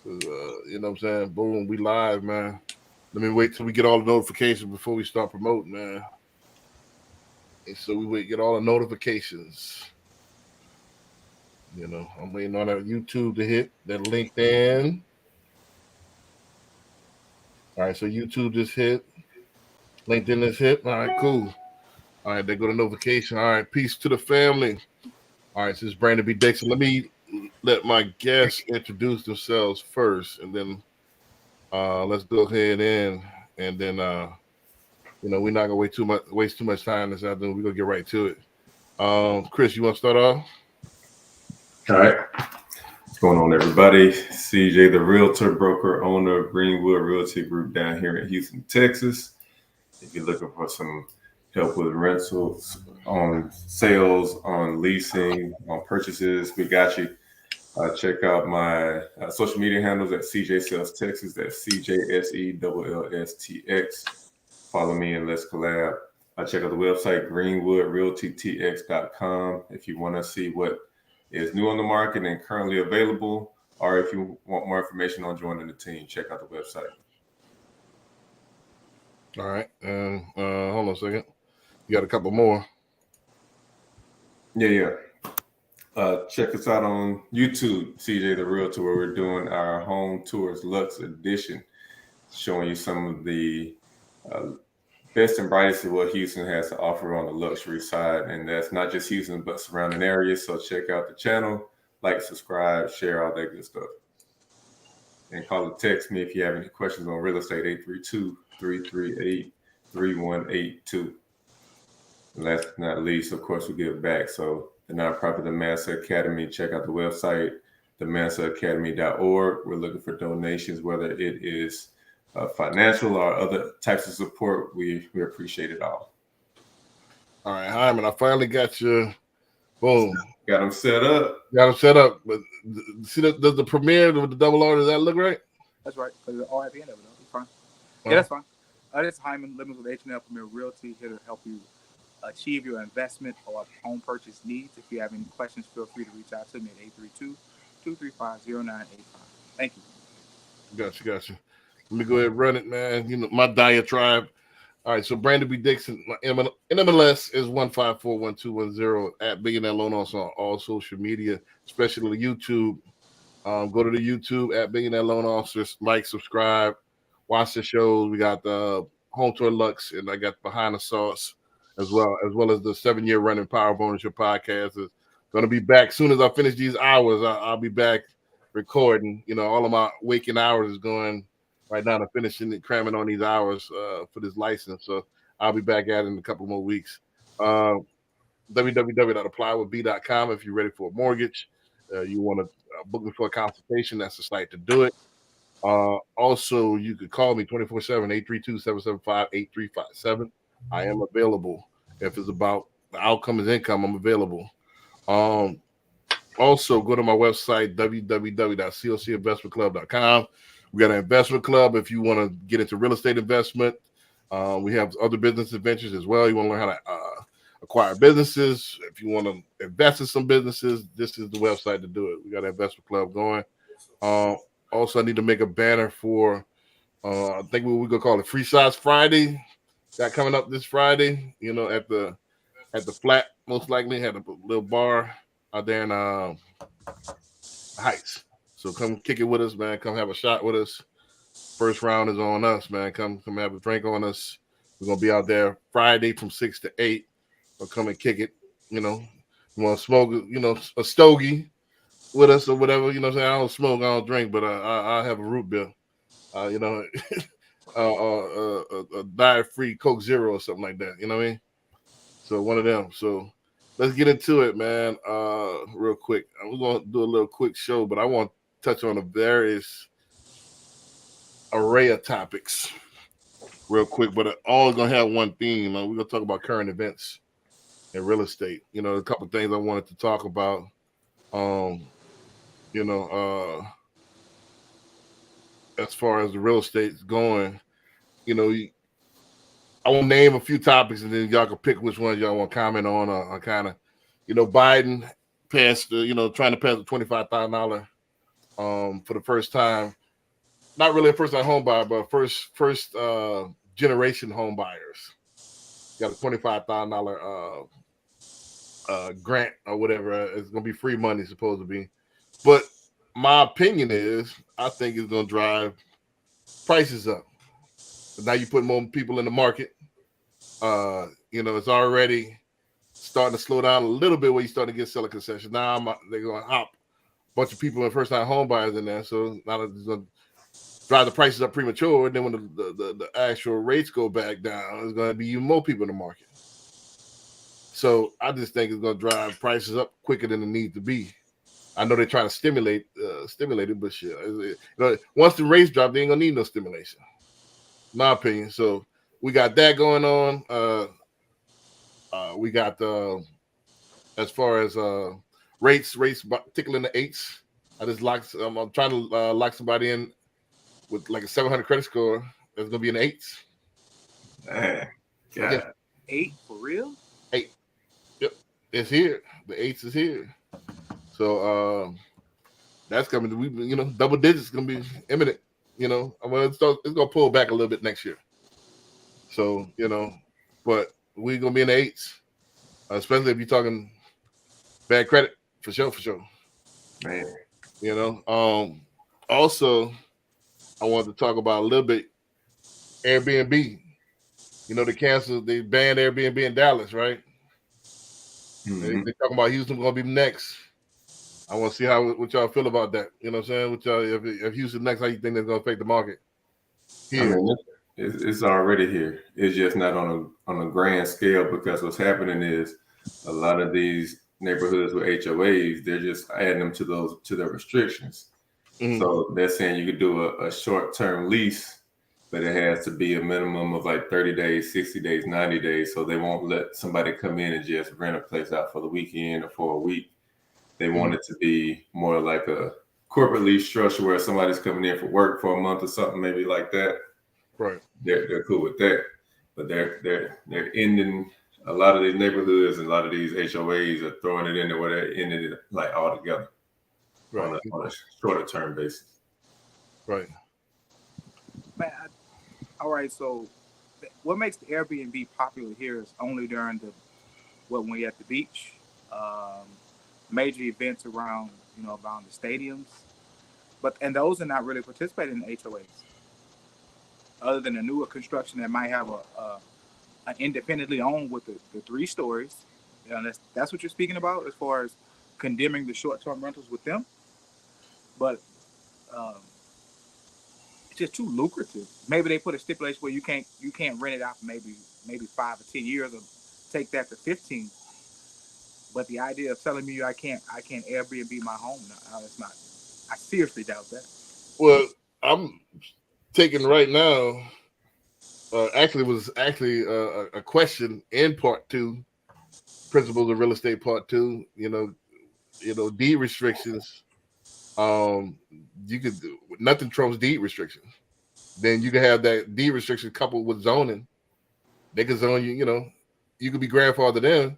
You know what I'm saying? Boom, we live, man. Let me wait till we get all the notifications before we start promoting, man. And so we wait get all the notifications. You know, I'm waiting on that YouTube to hit that LinkedIn. All right, so YouTube just hit. LinkedIn just hit. All right, cool. All right, they go to notification. All right, peace to the family. All right, this is Brandon B. Dixon. Let me let my guests introduce themselves first, and then let's go ahead and then we're not gonna waste too much time this afternoon. We're gonna get right to it. Chris, you want to start off? All right. What's going on, everybody? CJ, the realtor, broker, owner of Greenwood Realty Group down here in Houston, Texas. If you're looking for some help with rentals, on sales, on leasing, on purchases, we got you. Check out my social media handles at CJ Sales Texas. That's CJSELLSTX. Follow me and let's collab. Check out the website, greenwoodrealtytx.com, if you want to see what is new on the market and currently available, or if you want more information on joining the team, check out the website. All right. Hold on a second. You got a couple more. Yeah. Check us out on YouTube, CJ the Realtor, where we're doing our Home Tours Luxe Edition, showing you some of the best and brightest of what Houston has to offer on the luxury side. And that's not just Houston, but surrounding areas. So check out the channel, like, subscribe, share, all that good stuff. And call or text me if you have any questions on real estate, 832-338-3182. And last but not least, of course, we give back. So the nonprofit, the Mansa Academy, check out the website, themansaacademy.org. We're looking for donations, whether it is financial or other types of support. We appreciate it all. All right, Hyman, I finally got you. Boom. Got them set up. But see, does the premiere with the double R, does that look right? That's right. Because it's all at the end of it, though. It's fine. Yeah, that's fine. This is Hyman Lemons with H&L Premier Realty, here to help you achieve your investment or home purchase needs. If you have any questions, feel free to reach out to me at 832-235-0985. Thank you. Gotcha. Let me go ahead and run it, man. You know, my diatribe. All right, so Brandon B. Dixon, my NMLS is 1541210 at Billionaire Loan Officer on all social media, especially YouTube. Go to the YouTube at Billionaire Loan Officers, like, subscribe, watch the shows. We got the Home Tour Luxe, and I got Behind the Sauce as well as the 7-year running Power of Ownership podcast. Is going to be back soon as I finish these hours. I'll be back recording. You know, all of my waking hours is going right now to finishing and cramming on these hours for this license. So I'll be back at it in a couple more weeks. www.applywithb.com if you're ready for a mortgage. You want to book me for a consultation, that's the site to do it. Also, you could call me 24/7, 832-775-8357. I am available. If it's about the outcome is income, I'm available. Also, go to my website, www.cocinvestmentclub.com. We got an investment club if you want to get into real estate investment. We have other business adventures as well. You want to learn how to acquire businesses. If you want to invest in some businesses, this is the website to do it. We got an investment club going. Also, I need to make a banner for, I think we're going to call it Free Shots Friday. Got coming up this Friday, you know, at the flat, most likely, had a little bar out there in Heights. So come kick it with us, man. Come have a shot with us. First round is on us, man. Come have a drink on us. We're going to be out there Friday from 6 to 8. So come and kick it, you know. You want to smoke, you know, a stogie with us or whatever, you know what I'm saying? I don't smoke, I don't drink, but I have a root beer, you know, a diet-free Coke Zero or something like that, you know what I mean? So one of them. So let's get into it, man, real quick. We're going to do a little quick show, but I want to touch on a various array of topics real quick, but all going to have one theme. We're going to talk about current events in real estate. You know, a couple of things I wanted to talk about. You know, as far as the real estate's going, you know, I will name a few topics and then y'all can pick which ones y'all want to comment on or kind of, you know, Biden passed, you know, trying to pass the $25,000 for the first time. Not really a first time home buyer, but first generation home buyers. Got a $25,000 grant or whatever. It's gonna be free money, supposed to be. But my opinion is, I think it's gonna drive prices up. But now you put more people in the market. It's already starting to slow down a little bit where you start to get seller concessions. Now they're gonna hop a bunch of people and first time home buyers in there. So now it's gonna drive the prices up premature. And then when the actual rates go back down, there's gonna be even more people in the market. So I just think it's going to drive prices up quicker than it needs to be. I know they're trying to stimulate it, but shit, once the rates drop, they ain't gonna need no stimulation. My opinion. So we got that going on. We got as far as rates tickling the 8s. I'm trying to lock somebody in with like a 700 credit score. That's gonna be in the 8s. Man, yeah. 8 for real? 8. Yep, it's here. The 8s is here. So that's coming. Double digits gonna be imminent. It's gonna pull back a little bit next year. So but we're gonna be in the 8s, especially if you're talking bad credit for sure. Man, Also, I wanted to talk about a little bit Airbnb. They banned Airbnb in Dallas, right? mm-hmm. They're talking about Houston gonna be next. I want to see what y'all feel about that. You know what I'm saying? If Houston next, how you think that's gonna affect the market? Here. I mean, it's already here. It's just not on a grand scale, because what's happening is a lot of these neighborhoods with HOAs, they're just adding them to their restrictions. Mm-hmm. So they're saying you could do a short-term lease, but it has to be a minimum of like 30 days, 60 days, 90 days. So they won't let somebody come in and just rent a place out for the weekend or for a week. They want it to be more like a corporate lease structure where somebody's coming in for work for a month or something, maybe like that. Right. They're cool with that. But they're ending a lot of these neighborhoods, and a lot of these HOAs are throwing it into where they're ending it like all together. Right. On a shorter term basis. Right. Man, all right. So, what makes the Airbnb popular here is only during when you're at the beach, major events around the stadiums, and those are not really participating in the HOAs. Other than a newer construction that might have an independently owned with the 3 stories, that's what you're speaking about as far as condemning the short-term rentals with them. But it's just too lucrative. Maybe they put a stipulation where you can't rent it out for maybe 5 or 10 years, or take that to 15. But the idea of telling me I can't Airbnb my home, no, it's not. I seriously doubt that. Well, I'm taking right now. Was a question in part 2, principles of real estate part 2. Deed restrictions. You could do nothing trumps deed restrictions. Then you can have that deed restriction coupled with zoning. They can zone you. You could be grandfathered in,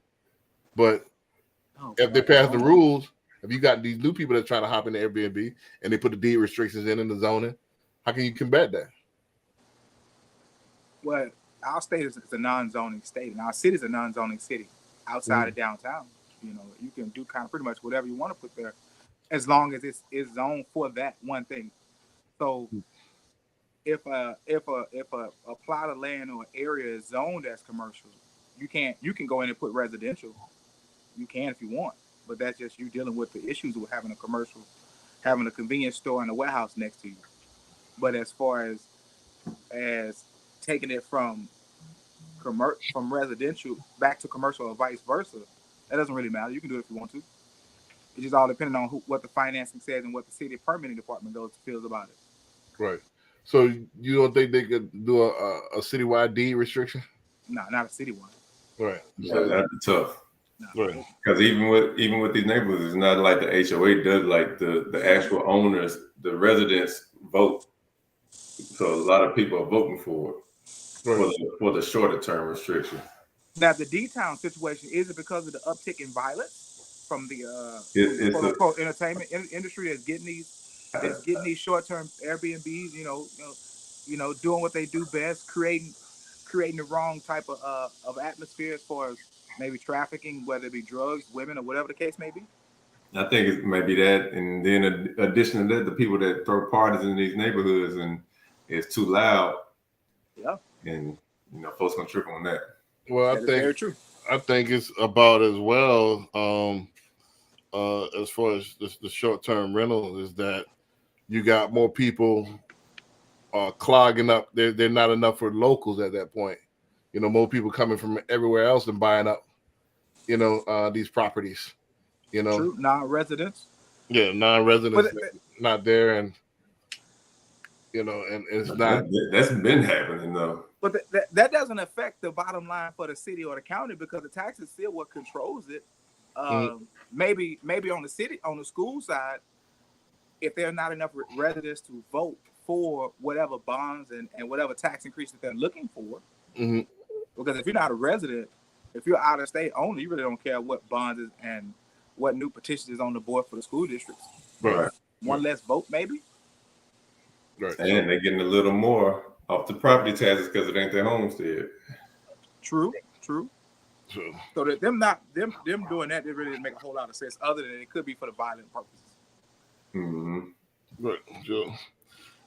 but if they pass the rules, if you got these new people that are trying to hop into Airbnb and they put the deed restrictions in the zoning, how can you combat that? Well, our state is a non-zoning state, and our city is a non-zoning city outside of downtown. You can do kind of pretty much whatever you want to put there, as long as it's zoned for that one thing. So, if a plot of land or area is zoned as commercial, you can go in and put residential. You can if you want, but that's just you dealing with the issues with having a convenience store and a warehouse next to you. But as far as taking it from residential back to commercial or vice versa, that doesn't really matter. You can do it if you want to. It's just all depending on what the financing says and what the city permitting department feels about it. Right. So you don't think they could do a citywide deed restriction? No, not a citywide. Right. So that'd be tough. No. Right. Because even with these neighborhoods, it's not like the HOA does. Like the actual owners, the residents vote. So a lot of people are voting for it, for the shorter term restriction. Now the D-Town situation, is it because of the uptick in violence from the entertainment industry that's getting these is getting these short-term Airbnbs. Doing what they do best, creating the wrong type of atmosphere as far as maybe trafficking, whether it be drugs, women, or whatever the case may be. I think it may be that, and then in addition to that, the people that throw parties in these neighborhoods and it's too loud. Yeah, and folks gonna trip on that. Well, that is very true. I think it's about as well. As far as the short-term rental is that you got more people clogging up. They're not enough for locals at that point. More people coming from everywhere else and buying up. These properties. True, non-residents. Yeah, non-residents not there, and and it's not. That's been happening though. But that doesn't affect the bottom line for the city or the county because the tax is still what controls it. Maybe on the school side, if there are not enough residents to vote for whatever bonds and whatever tax increase that they're looking for. Mm-hmm. Because if you're not a resident, if you're out of state only, you really don't care what bonds is and what new petitions is on the board for the school districts. Right. One less vote, maybe. Right. And they're getting a little more off the property taxes because it ain't their homestead. True. So that them doing that, it really didn't make a whole lot of sense. Other than it could be for the violent purposes. Mm-hmm. Right. Sure.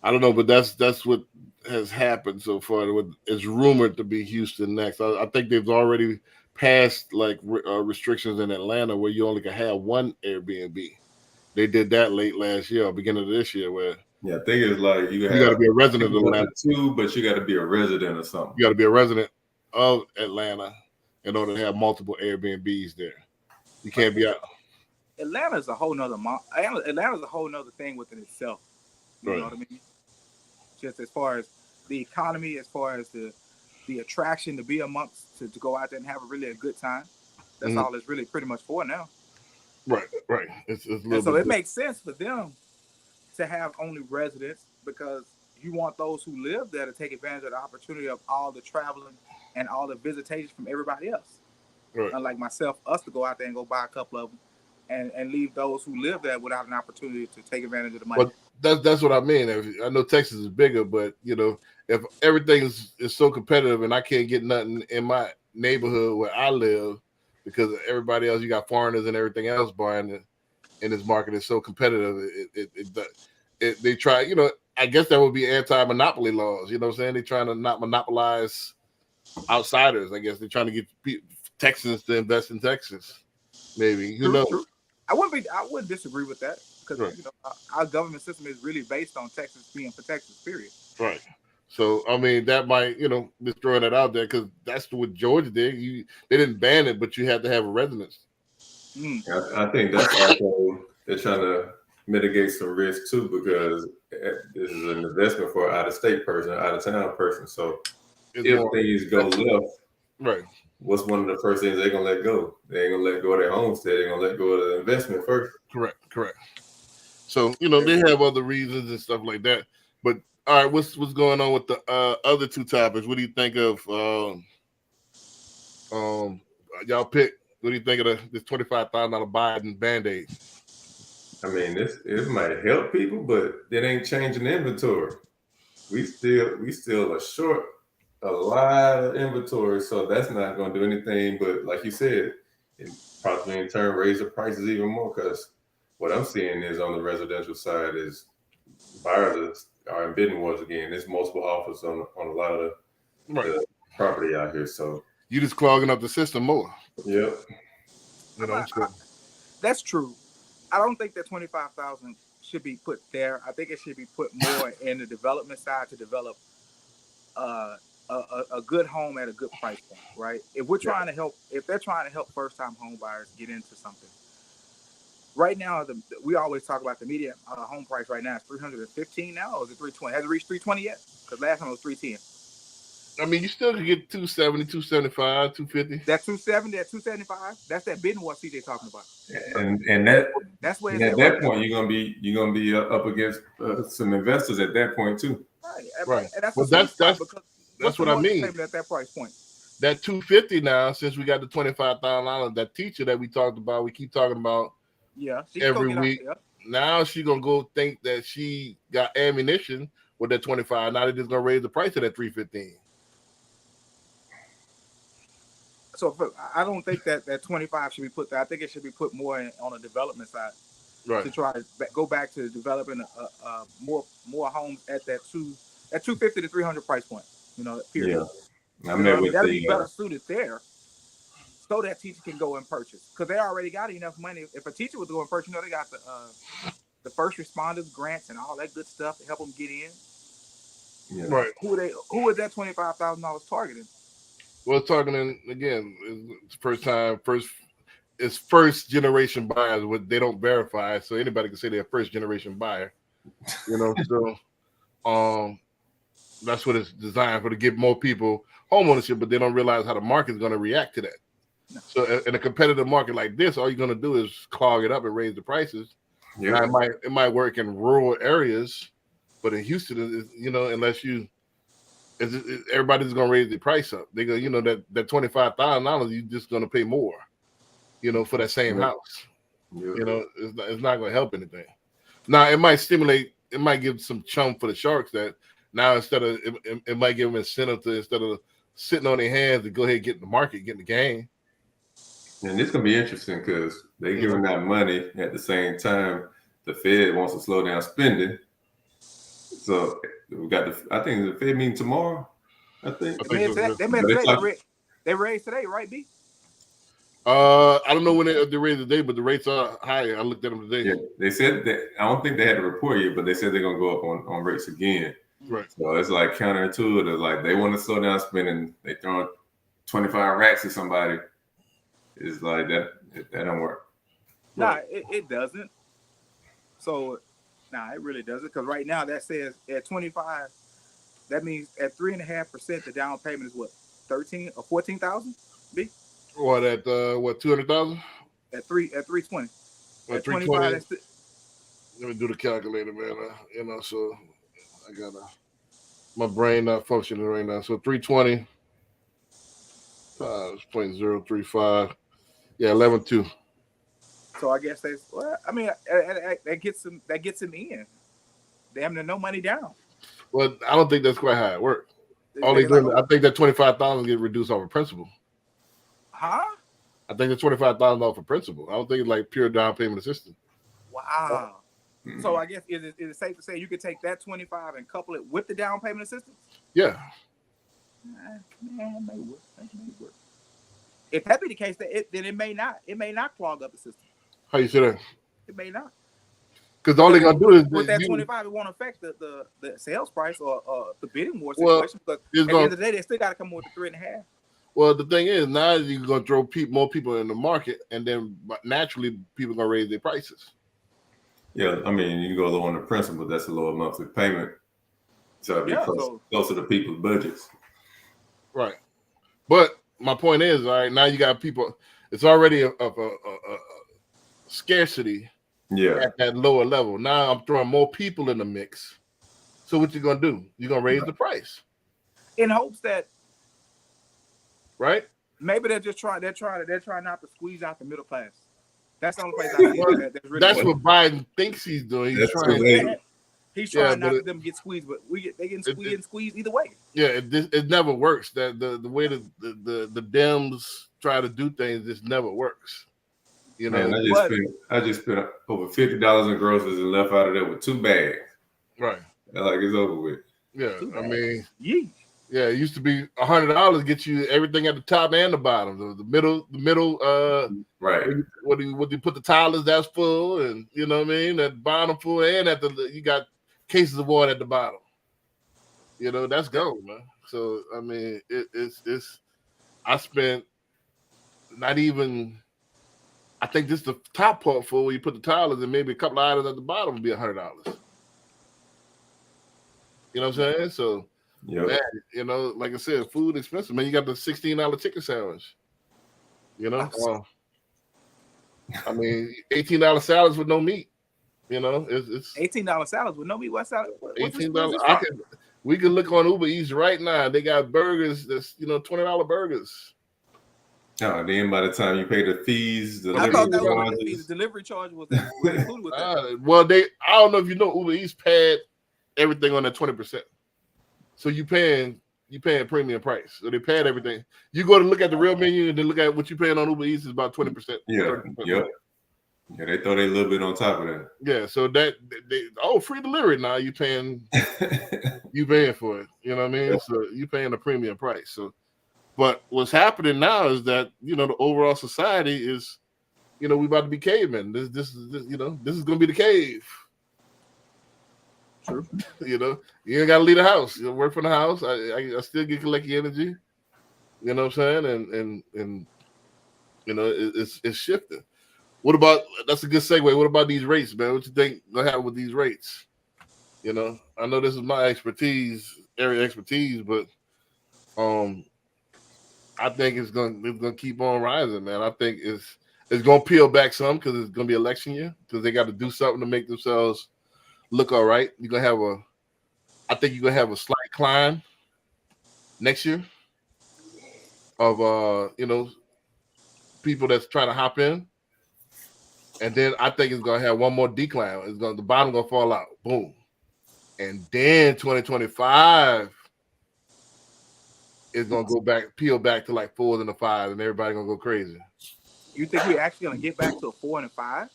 I don't know, but that's what has happened so far. It's rumored to be Houston next. I think they've already passed like restrictions in Atlanta where you only can have one Airbnb. They did that late last year, or beginning of this year, where I think it's like you got to be a resident of Atlanta too, but you got to be a resident or something. You got to be a resident of Atlanta in order to have multiple Airbnbs there. You can't be out. Atlanta's a whole nother thing within itself. You know what I mean? Just as far as the economy, as far as the attraction to be amongst, to go out there and have a good time. That's all it's really pretty much for now. Right. It's a little so it makes sense for them to have only residents because you want those who live there to take advantage of the opportunity of all the traveling and all the visitations from everybody else. Right. Unlike myself, us to go out there and go buy a couple of them and leave those who live there without an opportunity to take advantage of the money. But that's what I mean. I know Texas is bigger, but if everything is so competitive and I can't get nothing in my neighborhood where I live because of everybody else, you got foreigners and everything else buying in this market is so competitive. They try, I guess that would be anti-monopoly laws. You know what I'm saying? They're trying to not monopolize outsiders. I guess they're trying to get Texans to invest in Texas. Maybe. Who knows? True. I wouldn't disagree with that because our government system is really based on Texas being for Texas, period. Right. So, I mean, that might, just throwing that out there because that's what Georgia did. They didn't ban it, but you had to have a residence. I think that's also they're trying to mitigate some risk too because this is an investment for an out-of-state person, out-of-town person. So if things go left, right, what's one of the first things they're gonna let go? They ain't gonna let go of their homestead. They're gonna let go of the investment first. Correct. So they have other reasons and stuff like that. But all right, what's going on with the other two topics? What do you think of? Y'all pick. What do you think of this $25,000 Biden Band-Aid? I mean, it might help people, but it ain't changing the inventory. We still are short a lot of inventory, so that's not going to do anything. But like you said, it probably in turn raise the prices even more because what I'm seeing is on the residential side is buyers are in bidding wars again. There's multiple offers on a lot of the property out here, so you just clogging up the system more. Yep. That's true. I don't think that $25,000 should be put there. I think it should be put more in the development side to develop a good home at a good price point, right? If they're trying to help first-time home buyers get into something. Right now, we always talk about the median home price right now is $315 now, or is it $320? Has it reached $320 yet? Because last time it was $310. I mean, you still can get $270, $275, $250. That $270, that $275, that's that bidding war CJ talking about. And that's where at that point you're gonna be up against some investors at that point too. Right. And that's what I mean. At that price point. That $250 now, since we got the $25,000, that teacher that we talked about, we keep talking about. Yeah, every week. now she gonna go think that she got ammunition with that 25. Now they're just gonna raise the price of that 315. So I don't think that 25 should be put there. I think it should be put more on the development side to try to go back to developing more homes at that 250 to 300 price point. Period. Yeah, I met with that'll be better suited there, so that teacher can go and purchase because they already got enough money. If a teacher was going to purchase, they got the first responders grants and all that good stuff to help them get in. Yeah. Right. Who is that $25,000 targeting? Well, targeting again, it's first generation buyers. What they don't verify, so anybody can say they're a first generation buyer. So that's what it's designed for, to give more people home ownership, but they don't realize how the market is going to react to that. No. So in a competitive market like this, all you're going to do is clog it up and raise the prices. Yeah. Now, it might work in rural areas, but in Houston, unless everybody's going to raise the price up. They go, that $25,000, you're just going to pay more, for that same house. Yeah. It's not going to help anything. Now, it might give some chum for the Sharks that now it might give them incentive to, instead of sitting on their hands, to go ahead and get in the market, get in the game. And it's going to be interesting because they're giving that money at the same time. The Fed wants to slow down spending. So we got I think the Fed meeting tomorrow. I think. They raised today, right, B? I don't know when they raised today, but the rates are high. I looked at them today. Yeah, they said that. I don't think they had a report yet, but they said they're going to go up on rates again. Right. So it's like counterintuitive. Like they want to slow down spending. They throwing 25 racks at somebody. It's like that don't work. Nah, it doesn't. So, it really doesn't. Because right now that says at 25, that means at 3.5%, the down payment is what, 13 or 14,000? B. What at 200,000? At 320. At 320. Let me do the calculator, man. So I got my brain not functioning right now. So 320 is 0.035. Yeah, 11.2. So I guess that gets him in. Damn near no money down. Well, I don't think that's quite how it works. I think that 25,000 get reduced off of principal. Huh? I think it's $25,000 off of principal. I don't think it's like pure down payment assistance. Wow. Mm-hmm. So I guess is it safe to say you could take that 25 and couple it with the down payment assistance? Yeah. That may work. If that be the case, then it may not clog up the system. How you say that? It may not. Because all they're gonna do is with that 25, it won't affect the sales price or the bidding war situation. But at the end of the day, they still got to come with the 3.5. Well, the thing is, now you're gonna throw more people in the market, and then naturally people are gonna raise their prices. Yeah, I mean, you can go low on the principal. That's a lower monthly payment, so it'd be closer to people's budgets. Right, but my point is, all right, now you got people. It's already a scarcity. Yeah. At that lower level. Now I'm throwing more people in the mix. So what you gonna do? You're gonna raise the price. In hopes that, right? Maybe they're trying not to squeeze out the middle class. That's the only place I see that's really that's what Biden thinks he's doing. He's trying not to them get squeezed, but they get squeezed either way. Yeah, it never works. That the way the Dems try to do things, this never works. Man, I just spent over $50 in groceries and left out of there with 2 bags. Right. Like it's over with. Yeah, I mean, yeah, it used to be $100 get you everything at the top and the bottom. The middle. Right. What do you put the tilers? That's full, and you know what I mean. At the bottom full, and you got cases of water at the bottom. That's gold, man. So I mean, it's. I spent not even. I think this is the top part for where you put the tilers and maybe a couple of items at the bottom would be $100. You know what I'm saying? So, man, like I said, food expensive. Man, you got the $16 chicken sandwich. I mean, $18 salads with no meat. It's $18 salads with no meat. What salad? $18. We can look on Uber Eats right now. They got burgers that's $20 burgers. No, then by the time you pay the fees, the I thought that was charges, the fee. The delivery charge was included with that. Well, I don't know if you know, Uber Eats paid everything on that 20%. So you paying premium price. So they paid everything. You go to look at the real menu and then look at what you paying on Uber Eats is about 20%. Yeah, yep. Yeah, they throw a little bit on top of that. Yeah, so that free delivery now you paying for it. You know what I mean? Yeah. So you paying a premium price. So, but what's happening now is that the overall society is, we about to be cavemen. This is gonna be the cave. True. You ain't gotta leave the house. You work from the house. I still get collecting energy. You know what I'm saying? And it's shifting. What about, that's a good segue. What about these rates, man? What you think gonna happen with these rates? I know this is my area expertise, but I think it's gonna keep on rising, man. I think it's gonna peel back some because it's gonna be election year because they got to do something to make themselves look all right. I think you're gonna have a slight climb next year of people that's trying to hop in. And then I think it's gonna have one more decline. The bottom gonna fall out. Boom. And then 2025 is gonna peel back to like 4s and a 5, and everybody gonna go crazy. You think we're actually gonna get back to a 4 and a 5?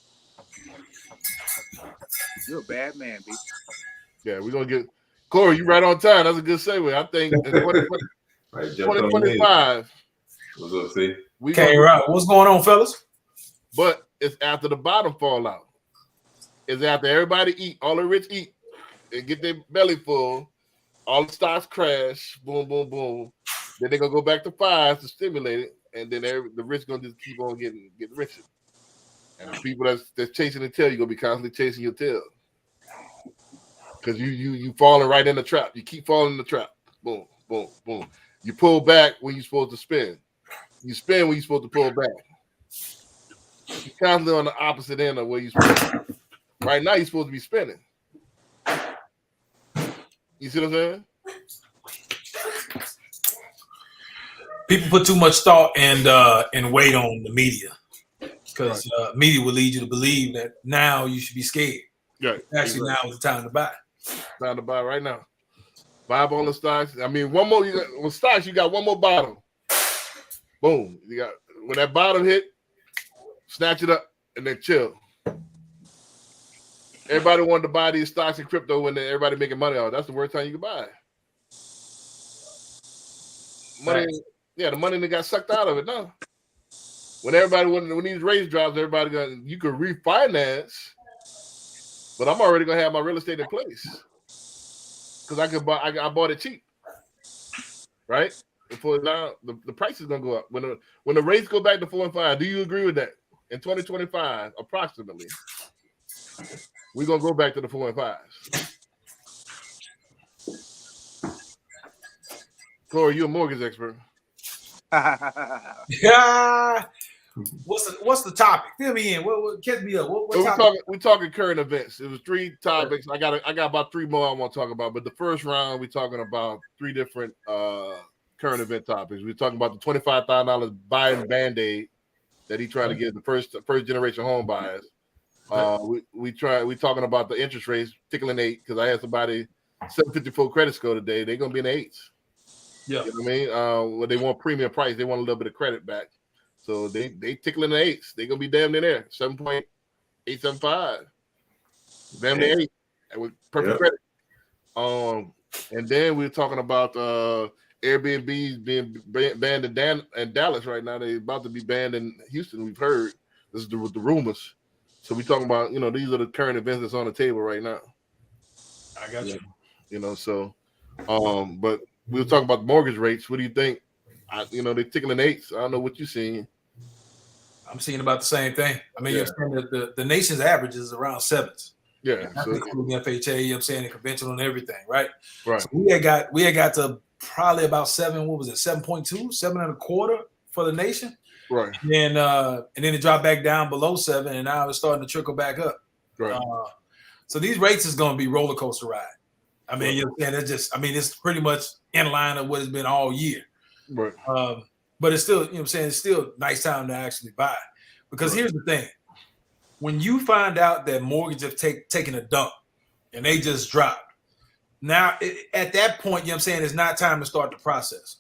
You're a bad man, B. Yeah, we're gonna get Corey, you right on time. That's a good segue. I think in 2025. What's up, see? Okay, right. What's going on, fellas? But it's after the bottom fall out. It's after everybody eat, all the rich eat, and get their belly full. All the stocks crash, boom, boom, boom. Then they're gonna go back to 5s to stimulate it, and then the rich gonna just keep on getting richer. And the people that's chasing the tail, you're gonna be constantly chasing your tail. Because you falling right in the trap. You keep falling in the trap. Boom, boom, boom. You pull back when you're supposed to spin. You spin when you're supposed to pull back. You're constantly on the opposite end of where you're supposed to. Right now, you're supposed to be spinning. You see what I'm saying? People put too much thought and weight on the media because media will lead you to believe that now you should be scared. Yeah, Actually, now is the time to buy. Time to buy right now. Buy up on the stocks. I mean, one more. With stocks, you got one more bottom. Boom. You got when that bottom hit, snatch it up and then chill. Everybody wanted to buy these stocks in crypto when everybody making money off. That's the worst time you can buy. Money, yeah, the money that got sucked out of it now. When these rates drops, you can refinance, but I'm already gonna have my real estate in place because I bought it cheap, right? Before now, the price is gonna go up when the rates go back to 4 and 5. Do you agree with that? In 2025, approximately, we're gonna go back to the 4 and 5s. Corey, you're a mortgage expert. Yeah. What's the topic? Fill me in. What catch me up? We're talking current events. It was 3 topics. I got about 3 more I want to talk about. But the first round, we're talking about 3 different current event topics. We're talking about the $25,000 Biden Band-Aid that he tried to get the first generation home buyers. We talking about the interest rates tickling 8 because I had somebody 754 credit score today. They're gonna be in the 8s. Yeah, You know what I mean? When they want premium price, they want a little bit of credit back. So they tickling the 8s. They're gonna be damn near there. 7.875. Damn near 8 with perfect credit. And then we're talking about Airbnbs being banned in Dallas right now. They're about to be banned in Houston. We've heard this is the rumors. So we're talking about, these are the current events that's on the table right now. I got you. But we were talking about mortgage rates. What do you think? They're tickling 8s. I don't know what you're seeing. I'm seeing about the same thing. I mean, you're saying that the nation's average is around 7s. Yeah. That's including FHA, I'm saying, and conventional and everything, right? Right. So we had got to probably about 7, what was it, 7.2, 7.25 for the nation. Right. And then it dropped back down below 7, and now it's starting to trickle back up. Right. So these rates is going to be roller coaster ride. I mean, it's pretty much in line of what it's been all year. Right. but it's still, you know what I'm saying, it's still a nice time to actually buy. Because here's the thing. When you find out that mortgages have taken a dump and they just dropped, now at that point, you know what I'm saying, it's not time to start the process.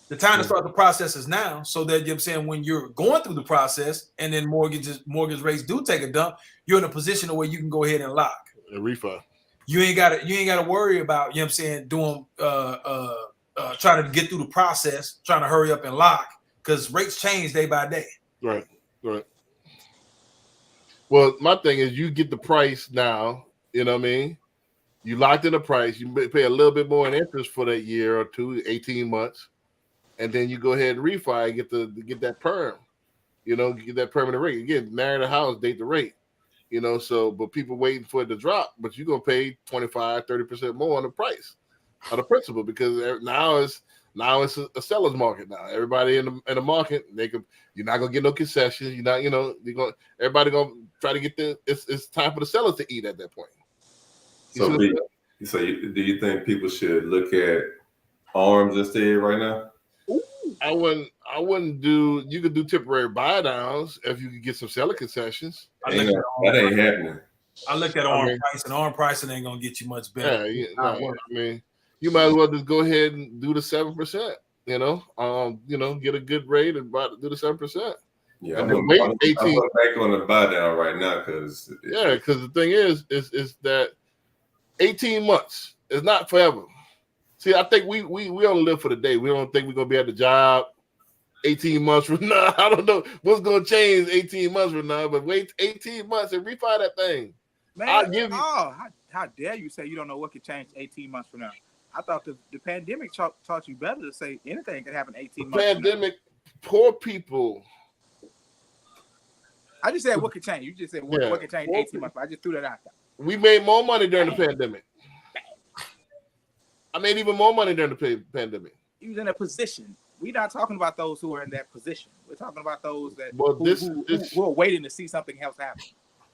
The time to start the process is now, so that, you know what I'm saying, when you're going through the process and then mortgage rates do take a dump, you're in a position where you can go ahead and lock. A refi. You ain't gotta worry about, you know what I'm saying, doing trying to get through the process, trying to hurry up and lock, because rates change day by day. Right. Well, my thing is you get the price now, you know what I mean? You locked in the price, you pay a little bit more in interest for that year or two, 18 months, and then you go ahead and refi, get that perm, you know, get that permanent rate. Again, marry the house, date the rate, you know, so, but people waiting for it to drop, but you're going to pay 25, 30% more on the price of the principal, because now it's a seller's market now. Everybody in the market, you're not gonna get no concessions. You're not, you know, everybody gonna try to get it's time for the sellers to eat at that point. So do you think people should look at ARMs instead right now? I wouldn't do. You could do temporary buy downs if you could get some seller concessions. That ain't happening. I look at ARM price, and ARM pricing ain't gonna get you much better. I mean, you might as well just go ahead and do the 7%. You know, get a good rate and do the 7%. Yeah, and then wait 18. I'm back on the buy down right now because the thing is that 18 months is not forever. See, I think we only live for the day. We don't think we're gonna be at the job 18 months from now. I don't know what's gonna change 18 months from now, but wait 18 months and refi that thing. Man, how dare you say you don't know what could change 18 months from now? I thought the pandemic taught you better to say anything can happen 18 months. Pandemic, poor people. I just said what could change. You just said what could change 18 months. I just threw that out there. We made more money during the pandemic. I made even more money during the pandemic. He was in a position. We're not talking about those who are in that position. We're talking about those that who are waiting to see something else happen.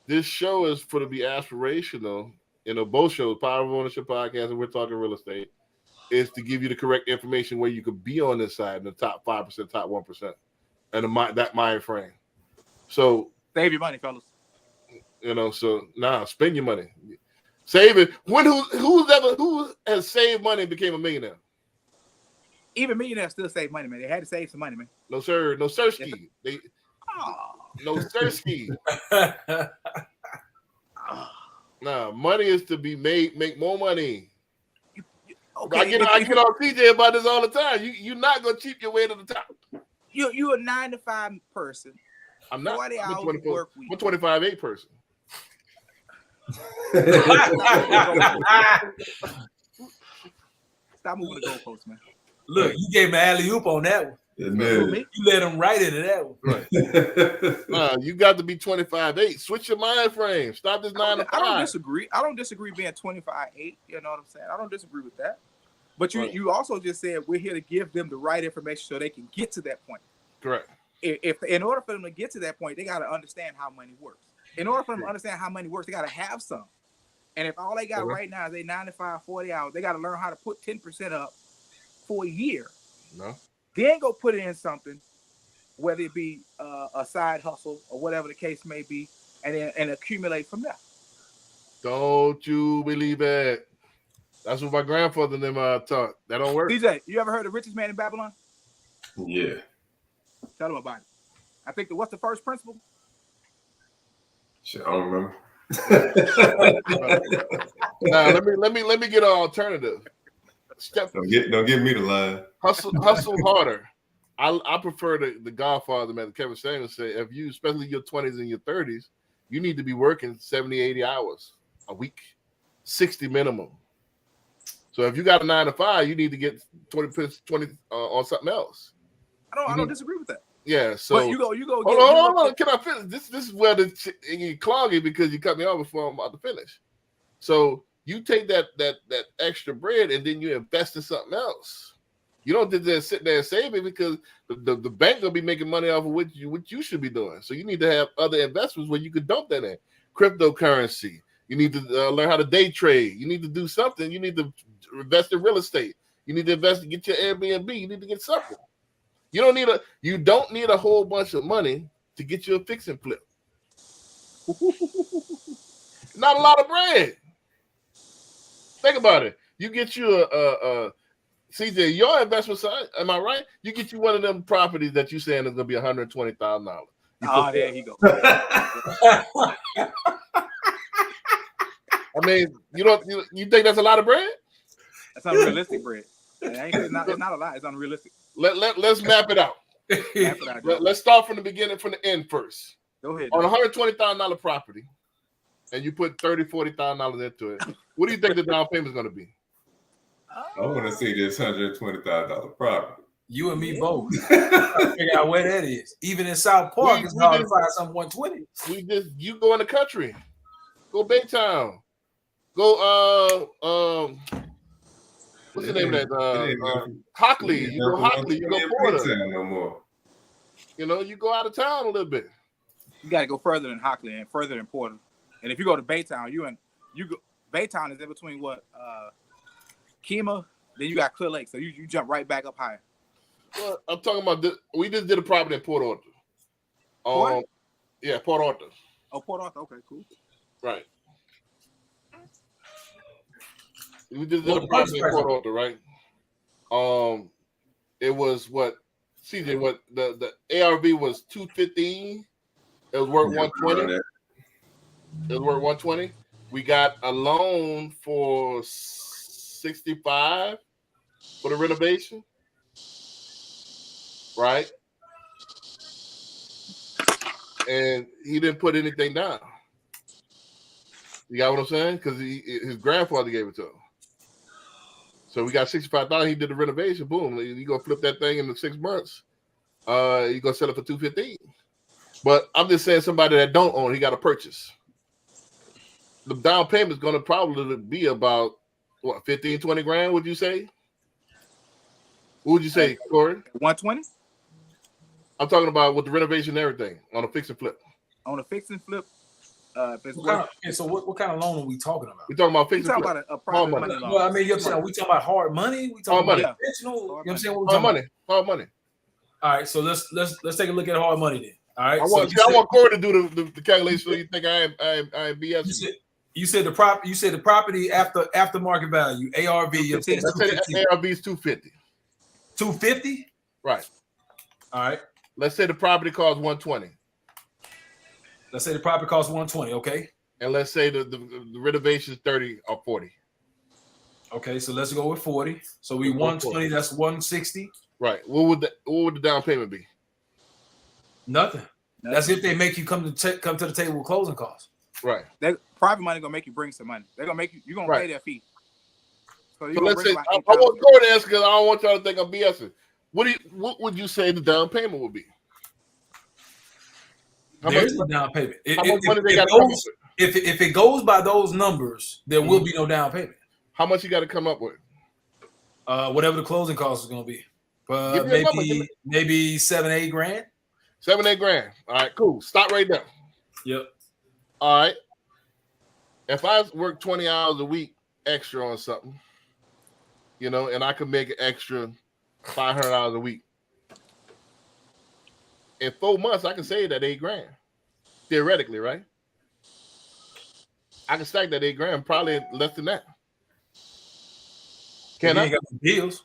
This show is for to be aspirational. You know, both shows, Power of Ownership Podcast, and we're talking real estate, is to give you the correct information where you could be on this side in the top 5%, top 1%, and that mind frame. So save your money, fellas. You know, so spend your money, save it. Who has saved money and became a millionaire? Even millionaires still save money, man. They had to save some money, man. No sir, no sirski. No sirski. Money is to be make more money. Okay, I get on TJ about this all the time. You're not gonna cheat your way to the top. You're a 9 to 5 person. I'm not. 40 hours work week. I'm a 25/8 person. Stop moving the goalposts, man. Look, you gave him an alley-oop on that one. You let him right into that one. Right. You got to be 25/8. Switch your mind frame. Stop this 9 to 5. I don't disagree. I don't disagree being 25/8. You know what I'm saying? I don't disagree with that. But you also just said we're here to give them the right information so they can get to that point. Correct. If in order for them to get to that point, they got to understand how money works. In order for them to understand how money works, they got to have some. And if all they got right now is they 9 to 5, 40 hours, they got to learn how to put 10% up for a year. No. Then go put it in something, whether it be a side hustle or whatever the case may be, and accumulate from there. Don't you believe it? That's what my grandfather and them taught. That don't work. DJ, you ever heard of Richest Man in Babylon? Yeah. Tell them about it. I think what's the first principle? Shit, I don't remember. Now let me get an alternative. Don't give me the line. Hustle harder. I prefer the Godfather, man. Kevin Samuels say, if you, especially your 20s and your 30s, you need to be working 70, 80 hours a week, 60 minimum. So if you got a 9 to 5, you need to get 20 on something else. I don't disagree with that. Yeah, so but you go. Hold on. Can I finish? This is where you cloggy because you cut me off before I'm about to finish. So you take that extra bread and then you invest in something else. You don't just sit there and save it because the bank gonna be making money off of what you should be doing. So you need to have other investments where you could dump that in. Cryptocurrency. You need to learn how to day trade. You need to do something. You need to invest in real estate. You need to invest and get your Airbnb. You need to get something. You don't need a whole bunch of money to get you a fix and flip. Not a lot of bread. Think about it. You get you a CJ, your investment side, am I right? You get you one of them properties that you saying is gonna be $120,000. Oh, there he go. I mean, you think that's a lot of bread? That's unrealistic, Brett. It's not a lot. It's unrealistic. Let's map it out. Map it out, Joe. Let's start from the beginning, from the end first. Go ahead. On a $120,000 property, and you put $40,000 into it, what do you think the down payment is going to be? I want to see this $120,000 property. You and me both. Figure out where that is. Even in South Park, it's hard to find something 120. You go in the country, go Baytown, go what's the name of that? Hockley. You go Hockley. You go Porter. No more. You go out of town a little bit. You got to go further than Hockley and further than Porter. And if you go to Baytown, Baytown is in between Kemah, then you got Clear Lake, so you jump right back up higher. Well, I'm talking about this. We just did a property in Port Arthur. Port? Yeah, Port Arthur. Oh, Port Arthur. Okay, cool. Right. We just did a property in Port Arthur, right? It was what CJ, what the ARV was 215. It was worth 120. It was worth 120. We got a loan for 65 for the renovation. Right? And he didn't put anything down. You got what I'm saying? Because his grandfather gave it to him. So we got 65,000. He did the renovation. Boom. You gonna flip that thing in 6 months. You gonna sell it for 215. But I'm just saying, somebody that don't own, he got to purchase. The down payment is gonna probably be about what, 15, 20 grand? Would you say? What would you say, Corey? 120 I'm talking about with the renovation and everything on a fix and flip. on a fix and flip. So what kind of loan are we talking about? We're talking about fix You and talking flip. about a private Hard money money. loan? Well, I mean, we talking about hard money. We talking Hard money. about conventional. You know what I'm saying? What we Hard talking money. Hard money. about? All right, so let's take a look at hard money then. All right. I want Corey to do the calculation so you think I am BS. You said the property after market value, ARV. Let's say the ARV is 250. 250? Right. All right. Let's say the property costs 120. Let's say the property costs 120, okay? And let's say the renovation is 30 or 40. Okay, so let's go with 40. So we 120, that's 160. Right. What would the down payment be? Nothing. That's if they make you come to the table with closing costs. Right. Private money gonna make you bring some money. They're gonna make you're gonna pay their fee. So let's say I want Corey to answer because I don't want y'all to think I'm BSing. What would you say the down payment would be? There's a down payment. If it goes by those numbers, there will be no down payment. How much you got to come up with? Whatever the closing cost is going to be. Maybe 7-8 grand. 7-8 grand. All right, cool. Stop right there. Yep. All right. If I work 20 hours a week extra on something, and I could make an extra $500 a week. In 4 months, I can save that 8 grand. Theoretically, right? I can stack that 8 grand, probably less than that. Can I? Got some deals.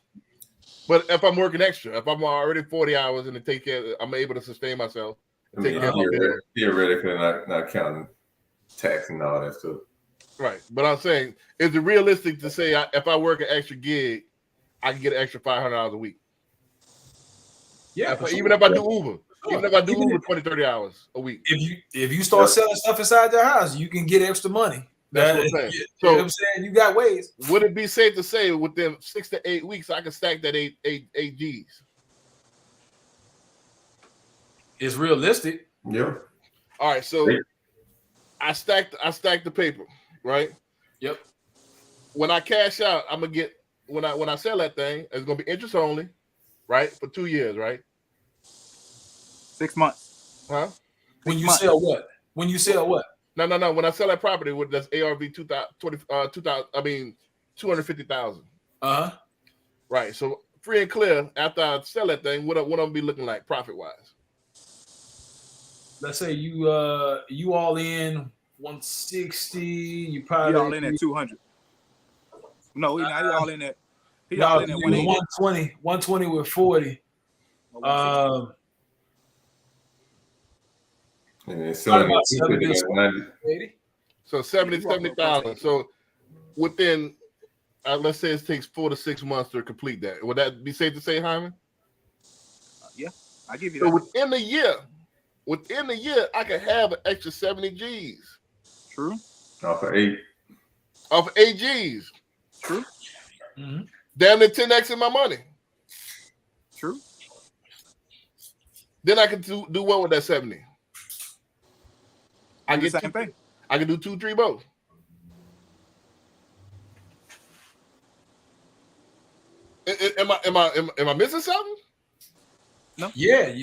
But if I'm working extra, if I'm already 40 hours and to take care, I'm able to sustain myself. And take care of my bills. Theoretically, not counting tax and all that stuff. Right. But I'm saying, is it realistic to say if I work an extra gig, I can get an extra $500 a week? Yeah. Even if I do Uber. Even if I do Uber 20, 30 hours a week. If you start selling stuff inside your house, you can get extra money. That's what I'm saying. You know what I'm saying? You got ways. Would it be safe to say within 6 to 8 weeks I can stack that 8 G's? It's realistic. Yeah. All right, so I stacked the paper, right? Yep. When I cash out, I'm gonna get when I sell that thing, it's gonna be interest only, right? For 2 years, right? 6 months. Huh? When you sell what? When you sell what? No. When I sell that property, that's ARV 250,000. Uh-huh. Right. So free and clear after I sell that thing, what I'm gonna be looking like profit wise? Let's say you all in 160. You probably He all in at 200. No, he not. He all in at. He no, all in at 120. 120 with 40. And then selling about it cheaper than 70. 90. 80. So 70,000. So within, let's say it takes 4 to 6 months to complete that. Would that be safe to say, Hyman? Yeah, I give you So that. within a year, I can have an extra 70 G's True. Off of 8. off 8 G's. True. Mm-hmm. Damn near 10x in my money. True. Then I can do what with that 70? I Do get the same thing. I can do 2, 3 both. Am I missing something? Yeah,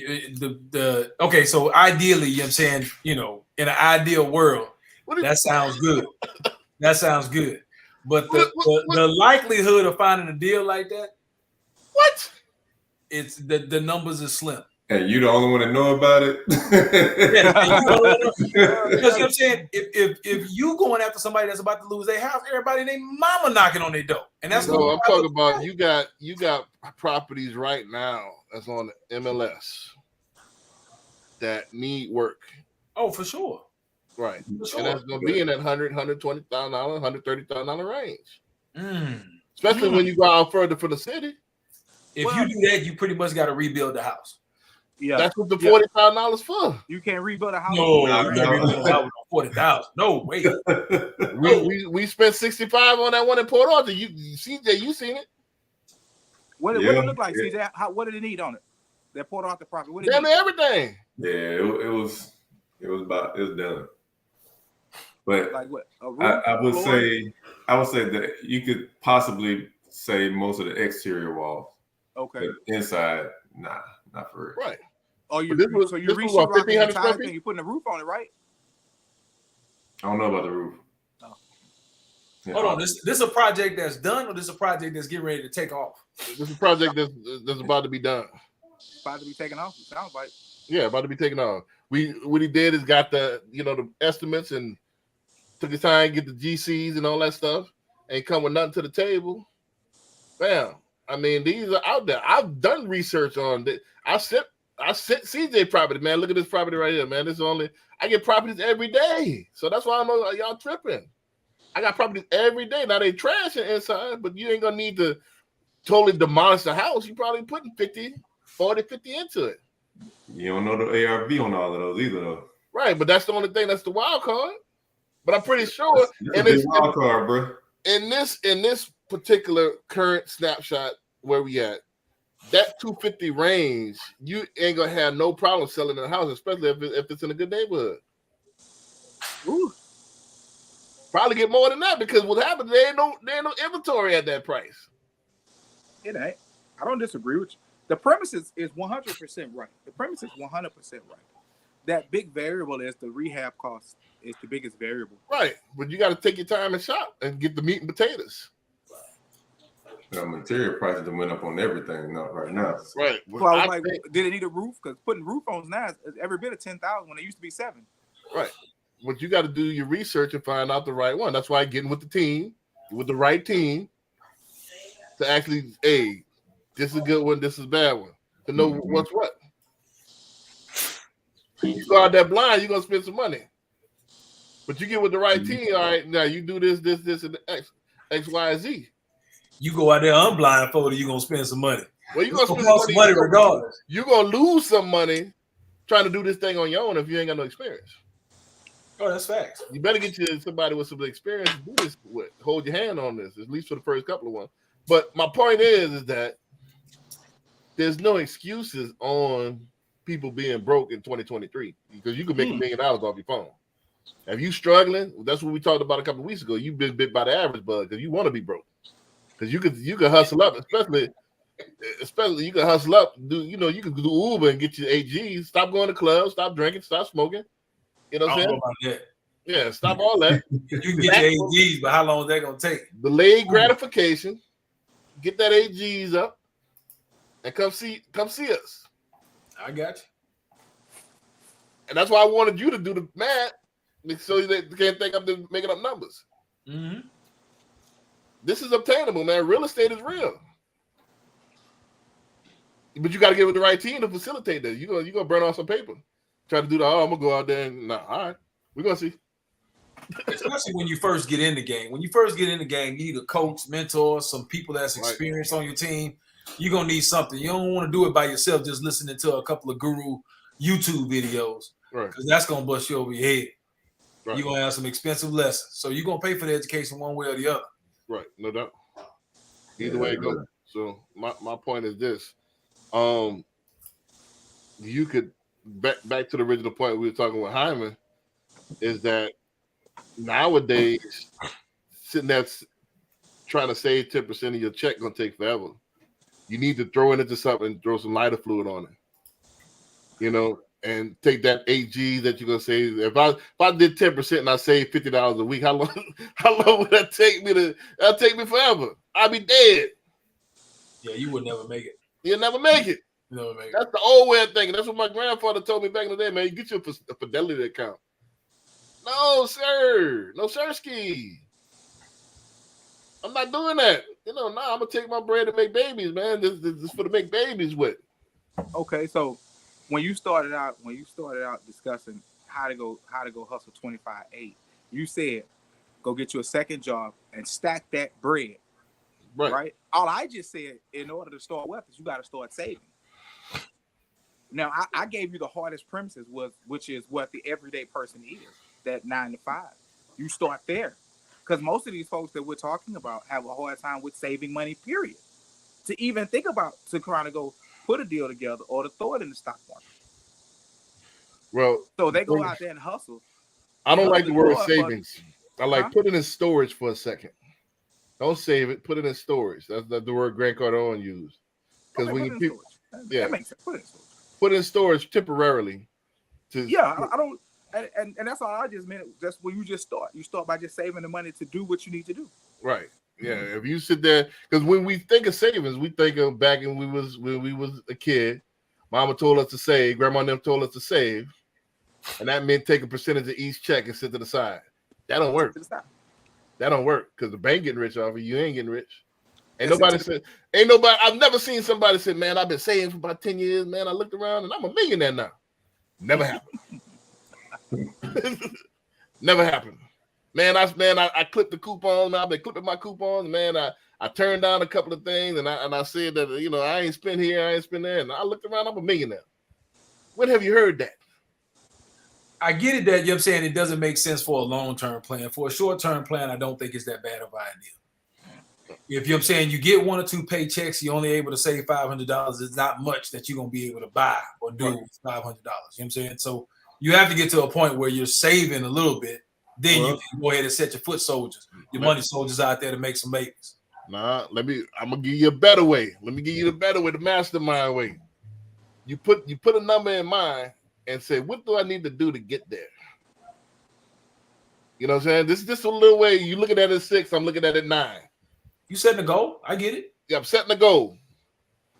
okay. So ideally, you know what I'm saying, in an ideal world, that sounds good. That sounds good. But the likelihood of finding a deal like that, what? It's the numbers are slim. Hey, you the only one that know about it. Because you know what I'm saying, if you going after somebody that's about to lose their house, everybody and their mama knocking on their door, and that's No, I'm talking about you got properties right now that's on the MLS that need work. Oh, for sure. Right. For sure. And that's gonna be in that $120,000, $130,000 range. Mm. Especially when you go out further for the city. If you do that, you pretty much got to rebuild the house. Yeah. That's what the $40,000 for. You can't rebuild a house. No, you can't rebuild a house with 40,000. No way. We spent 65 on that one in Port Arthur. CJ, you seen it? What did it look like, CJ? What did it need on it? That Port Arthur property. What did it need? Everything. Yeah, it was done. But Like what? A roof, I would floor? say that you could possibly say most of the exterior walls. Okay. But inside, nah, not for real. Right. Oh, you This was re-sheetrock what, the 1,500 entire square thing. feet? You're putting a roof on it, right? I don't know about the roof. Oh. Yeah. Hold on, this is a project that's done, or this is a project that's getting ready to take off? This is a project that's about to be done. About to be taken off. It sounds like. Yeah, about to be taken off. What he did is got the the estimates and took his time, get the GCs and all that stuff, ain't come with nothing to the table. Bam. I mean, these are out there. I've done research on this. I sent CJ property, man. Look at this property right here, man. I get properties every day. So that's why I know y'all tripping. I got properties every day. Now they trashing inside, but you ain't gonna need to totally demolish the house. You probably putting 50 into it. You don't know the ARV on all of those either, though. Right, but that's the only thing that's the wild card. But I'm pretty sure That's a big wild card, bro. in this particular current snapshot where we at, that 250 range, you ain't gonna have no problem selling a house, especially if it's in a good neighborhood. Ooh. Probably get more than that because what happens, there ain't no inventory at that price. It ain't. I don't disagree with you. The premise is 100% right. The premise is 100% right. That big variable is the rehab cost is the biggest variable. Right, but you got to take your time and shop and get the meat and potatoes. Material prices went up on everything right now. Right. So I was like, did it need a roof? Because putting roof on now is every bit of 10,000 when it used to be 7. Right. But you got to do your research and find out the right one. That's why getting with the team, with the right team, to actually, hey, this is a good one, this is a bad one, to know what's what. You go out there blind, you're gonna spend some money. But you get with the right team, all right, now you do this, and X, Y, Z. You go out there unblindfolded, you're gonna spend some money. Well, you're gonna spend some money regardless. You're gonna lose some money trying to do this thing on your own if you ain't got no experience. Oh, that's facts. You better get you somebody with some experience to do this with. Hold your hand on this, at least for the first couple of ones. But my point is that there's no excuses on people being broke in 2023 because you can make $1 million off your phone. If you struggling, that's what we talked about a couple of weeks ago. You've been bit by the average bug because you want to be broke. Because you could hustle up, especially you can hustle up. You can do Uber and get your 8 Gs. Stop going to clubs. Stop drinking. Stop smoking. You know what I'm saying? About that. Yeah, stop all that. You can get your 8 Gs, but how long is that gonna take? Delayed gratification. Get that 8 Gs up. and come see us. I got And that's why I wanted you to do the math, so they can't think I'm just making up numbers. you. Mm-hmm. This is obtainable, man. Real estate is real. But you got to get with the right team to facilitate that. You're gonna burn off some paper. Try to do the, I'm going to go out there and, all right, we're going to see. Especially when you first get in the game. When you first get in the game, you need a coach, mentor, some people that's experienced on your team. You're going to need something. You don't want to do it by yourself, just listening to a couple of guru YouTube videos. Right. Because that's going to bust you over your head. Right. You're going to have some expensive lessons. So you're going to pay for the education one way or the other. Right. No doubt. Either way it goes. So my point is this. You could, back to the original point we were talking with Hyman, is that nowadays sitting there trying to save 10% of your check gonna take forever. You need to throw it into something and throw some lighter fluid on it, and take that 8 G's that you're gonna save. If I did 10% and I saved $50 a week, how long would that take me? That'll take me forever. I'll be dead. Yeah, you would never make it. You'll never make it. That's the old way of thinking. That's what my grandfather told me back in the day, man. You get you a Fidelity account. No, sir. No, sirski. I'm not doing that. I'm gonna take my bread and make babies, man. This is for to make babies with. Okay, so when you started out discussing how to go hustle 25/8, you said go get you a second job and stack that bread. Right? All I just said, in order to start wealth, is you got to start saving. Now, I gave you the hardest premises, which is what the everyday person is, that 9 to 5. You start there. Because most of these folks that we're talking about have a hard time with saving money, period. To even think about to kind of go put a deal together or to throw it in the stock market. Well, so they go out there and hustle. I don't like the word savings. I like put it in storage for a second. Don't save it. Put it in storage. That's the word Grant Cardone used. Because when people, that makes sense. Put it in storage. Put it in storage temporarily. I don't. And that's all I just meant. That's where you just start. You start by just saving the money to do what you need to do. Right. Yeah. If you sit there, because when we think of savings, we think of back when we was a kid. Mama told us to save. Grandma and them told us to save, and that meant take a percentage of each check and sit to the side. That don't work. That don't work because the bank getting rich off of you. Ain't getting rich. Ain't nobody. I've never seen somebody say, "Man, I've been saving for about 10 years. Man, I looked around and I'm a millionaire now." Never happened. Never happened. Man, I clipped the coupons. Man, I've been clipping my coupons. Man, I turned down a couple of things and I said that I ain't spent here, I ain't spent there, and I looked around. I'm a millionaire. When have you heard that? I get it that you're saying it doesn't make sense for a long-term plan. For a short-term plan, I don't think it's that bad of an idea. If you're saying you get 1 or 2 paychecks, you're only able to save $500, it's not much that you're going to be able to buy or do with $500. You know what I'm saying? So you have to get to a point where you're saving a little bit. Then you can go ahead and set your foot soldiers, your money soldiers out there to make some babies. Nah, I'm going to give you a better way. Let me give you the better way, the mastermind way. You put a number in mind and say, what do I need to do to get there? You know what I'm saying? This is just a little way. You looking at it at 6, I'm looking at it at 9. You setting a goal? I get it. Yeah, I'm setting a goal.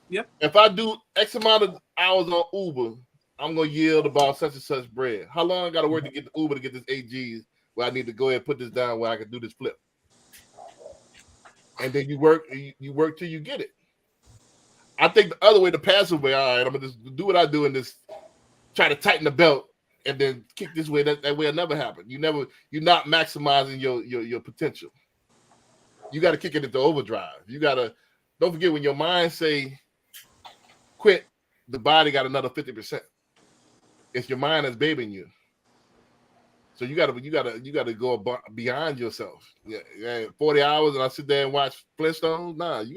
Yeah. If I do X amount of hours on Uber, I'm going to yield about such and such bread. How long I got to work to get the Uber to get this 8 G's where I need to go ahead and put this down where I can do this flip? And then you work till you get it. I think the other way, the passive way, all right, I'm going to just do what I do and just try to tighten the belt and then kick this way. That way will never happen. You're not maximizing your potential. You got to kick it into overdrive. You got to, don't forget when your mind say quit, the body got another 50%. It's your mind that's babying you. So you gotta go beyond yourself. Yeah, 40 hours and I sit there and watch Flintstones. Nah, you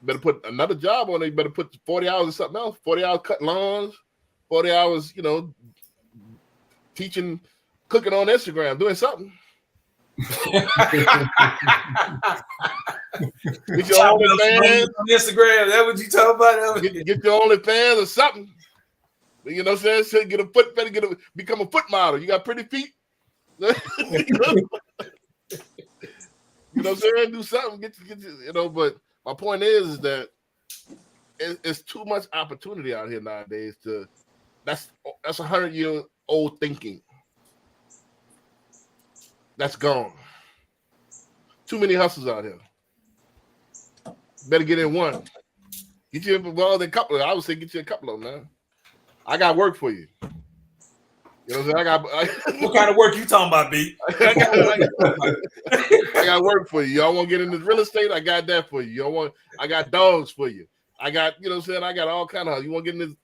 better put another job on it. You better put 40 hours in something else. 40 hours cutting lawns, 40 hours, teaching, cooking on Instagram, doing something. Get your OnlyFans on Instagram. That's what you talking about? Get your OnlyFans or something. You know what I'm saying? Get a foot, better become a foot model. You got pretty feet. You know what I'm saying? Do something. But my point is that it's too much opportunity out here nowadays. That's 100-year-old thinking. That's gone. Too many hustles out here. Better get in one. Get you a couple. I would say get you a couple of them, man. I got work for you. You know what I'm saying? What kind of work you talking about, B? I got work for you. Y'all want to get into real estate? I got that for you. I got dogs for you. I got, you know what I'm saying? I got all kind of. You want to get in this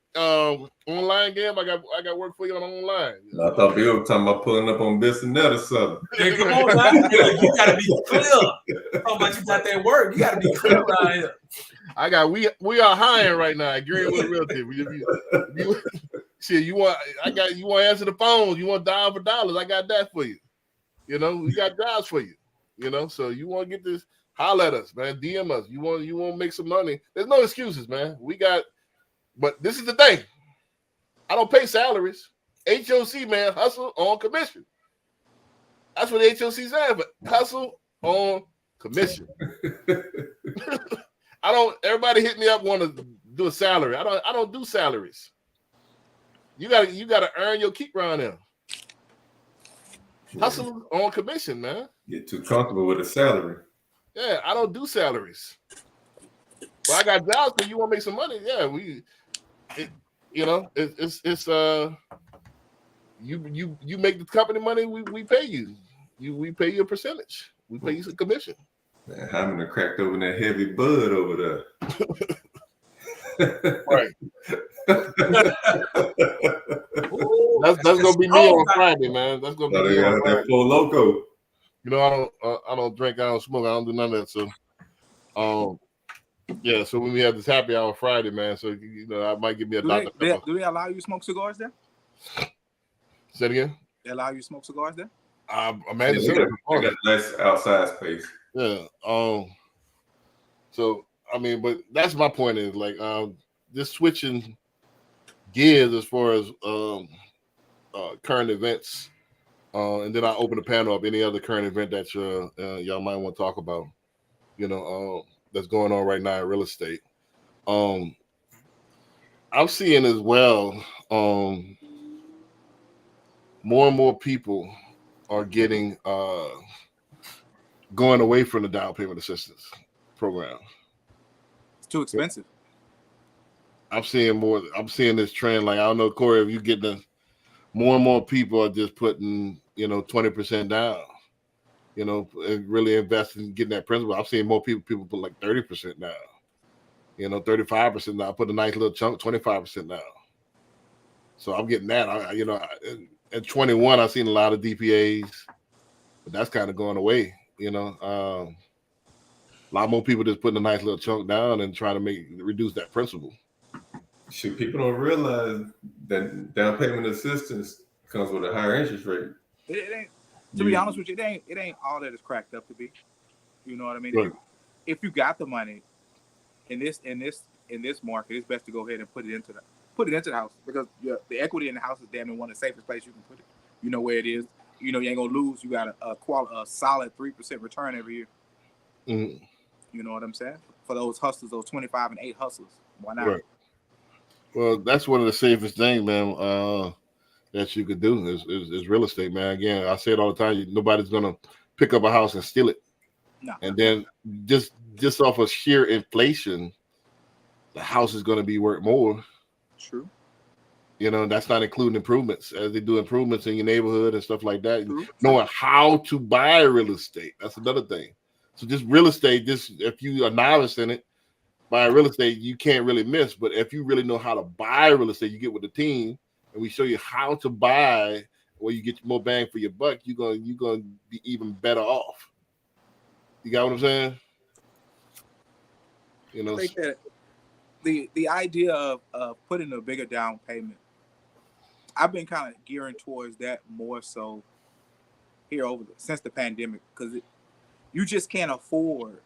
online game? I got work for you on online. I thought Bill was talking about pulling up on this and that or something. Hey, come on, man. You gotta be clear. Talking about you got that work. You gotta be clear around here. We are hiring right now at Greenwood Realty. Shit, you want to answer the phones? You want dial for dollars? I got that for you. You know, we got jobs for you. You know, so you want to get this? Holler at us, man. DM us. You want to make some money? There's no excuses, man. But this is the thing. I don't pay salaries. HOC, man, hustle on commission. That's what HOC said, but hustle on commission. Everybody hit me up want to do a salary. I don't do salaries. You gotta earn your keep around there. Hustle on commission, man. Get too comfortable with a salary. Yeah, I don't do salaries. Well, I got jobs, but you want to make some money? Yeah, you make the company money. We pay you. We pay you a percentage. We pay you some commission. Man, Hyman cracked open that heavy bud over there. Right. That's gonna be me on Friday, man. That's gonna be me on Friday. That full loco. You know, I don't drink, I don't smoke, I don't do none of that. So, yeah. So when we have this happy hour Friday, man, so you know, I might give me a Dr. Pepper. Do they allow you to smoke cigars there? Say it again. They allow you to smoke cigars there? Imagine they got a nice outside space. Yeah. So I mean, but that's my point is like just switching gears as far as current events. And then I open the panel up any other current event that y'all might want to talk about, you know, that's going on right now in real estate. I'm seeing as well, more and more people are getting going away from the down payment assistance program. It's too expensive. I'm seeing this trend. Like, I don't know, Corey, if you get more and more people are just putting, 20% down, and really investing in getting that principal. I'm seeing more people put like 30% down, 35% down, put a nice little chunk, 25% down. So I'm getting that. At 21, I've seen a lot of DPAs, but that's kind of going away, a lot more people just putting a nice little chunk down and trying to reduce that principal. Shoot, people don't realize that down payment assistance comes with a higher interest rate. It ain't. To be honest with you, it ain't all that it's cracked up to be. You know what I mean? Right. If you got the money in this market, it's best to go ahead and put it into the house, because the equity in the house is damn near one of the safest places you can put it. You know where it is. You ain't gonna lose. You got a solid 3% return every year. Mm-hmm. You know what I'm saying? For those hustlers, those 25 and 8 hustlers, why not? Right. Well, that's one of the safest things, man, that you could do is real estate, man. Again, I say it all the time. Nobody's gonna pick up a house and steal it. No. And then just off of sheer inflation, the house is gonna be worth more. True. That's not including improvements, as they do improvements in your neighborhood and stuff like that. True. Knowing how to buy real estate, that's another thing. So just real estate, if you are a novice in it, buy real estate, you can't really miss. But if you really know how to buy real estate, you get with the team, and we show you how to buy where you get more bang for your buck, you're gonna be even better off. You got what I'm saying? I think that the idea of putting a bigger down payment, I've been kind of gearing towards that more so here since the pandemic, because you just can't afford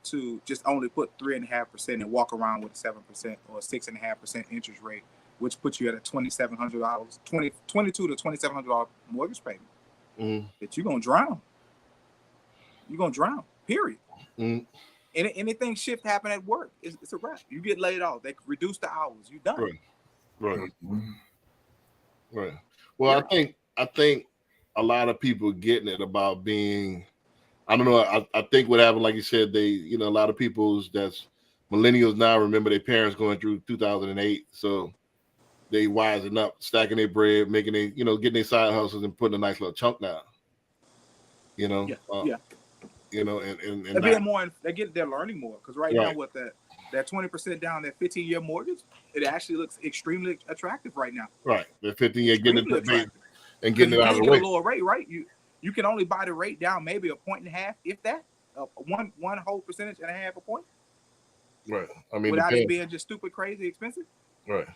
to just only put 3.5% and walk around with a 7% or 6.5% interest rate, which puts you at a $2,700, $2,200 to $2,700 mortgage payment. Mm-hmm. That you're gonna drown. You're gonna drown. Period. Mm-hmm. anything shift happen at work, it's a wrap. You get laid off. They reduce the hours. You done. Right. Right. Well, I think a lot of people getting it about being, I don't know. I think what happened, like you said, a lot of people's that's millennials now remember their parents going through 2008, so they wising up, stacking their bread, making getting their side hustles and putting a nice little chunk down. And They're being more. They're learning more because now with that 20% down, that 15-year mortgage, it actually looks extremely attractive right now. Right, the 15-year getting it and getting it out of the way. way. A lower rate, right? You can only buy the rate down maybe a point and a half, if that, one whole percentage and a half a point. Right. I mean, without it being just stupid, crazy expensive. Right.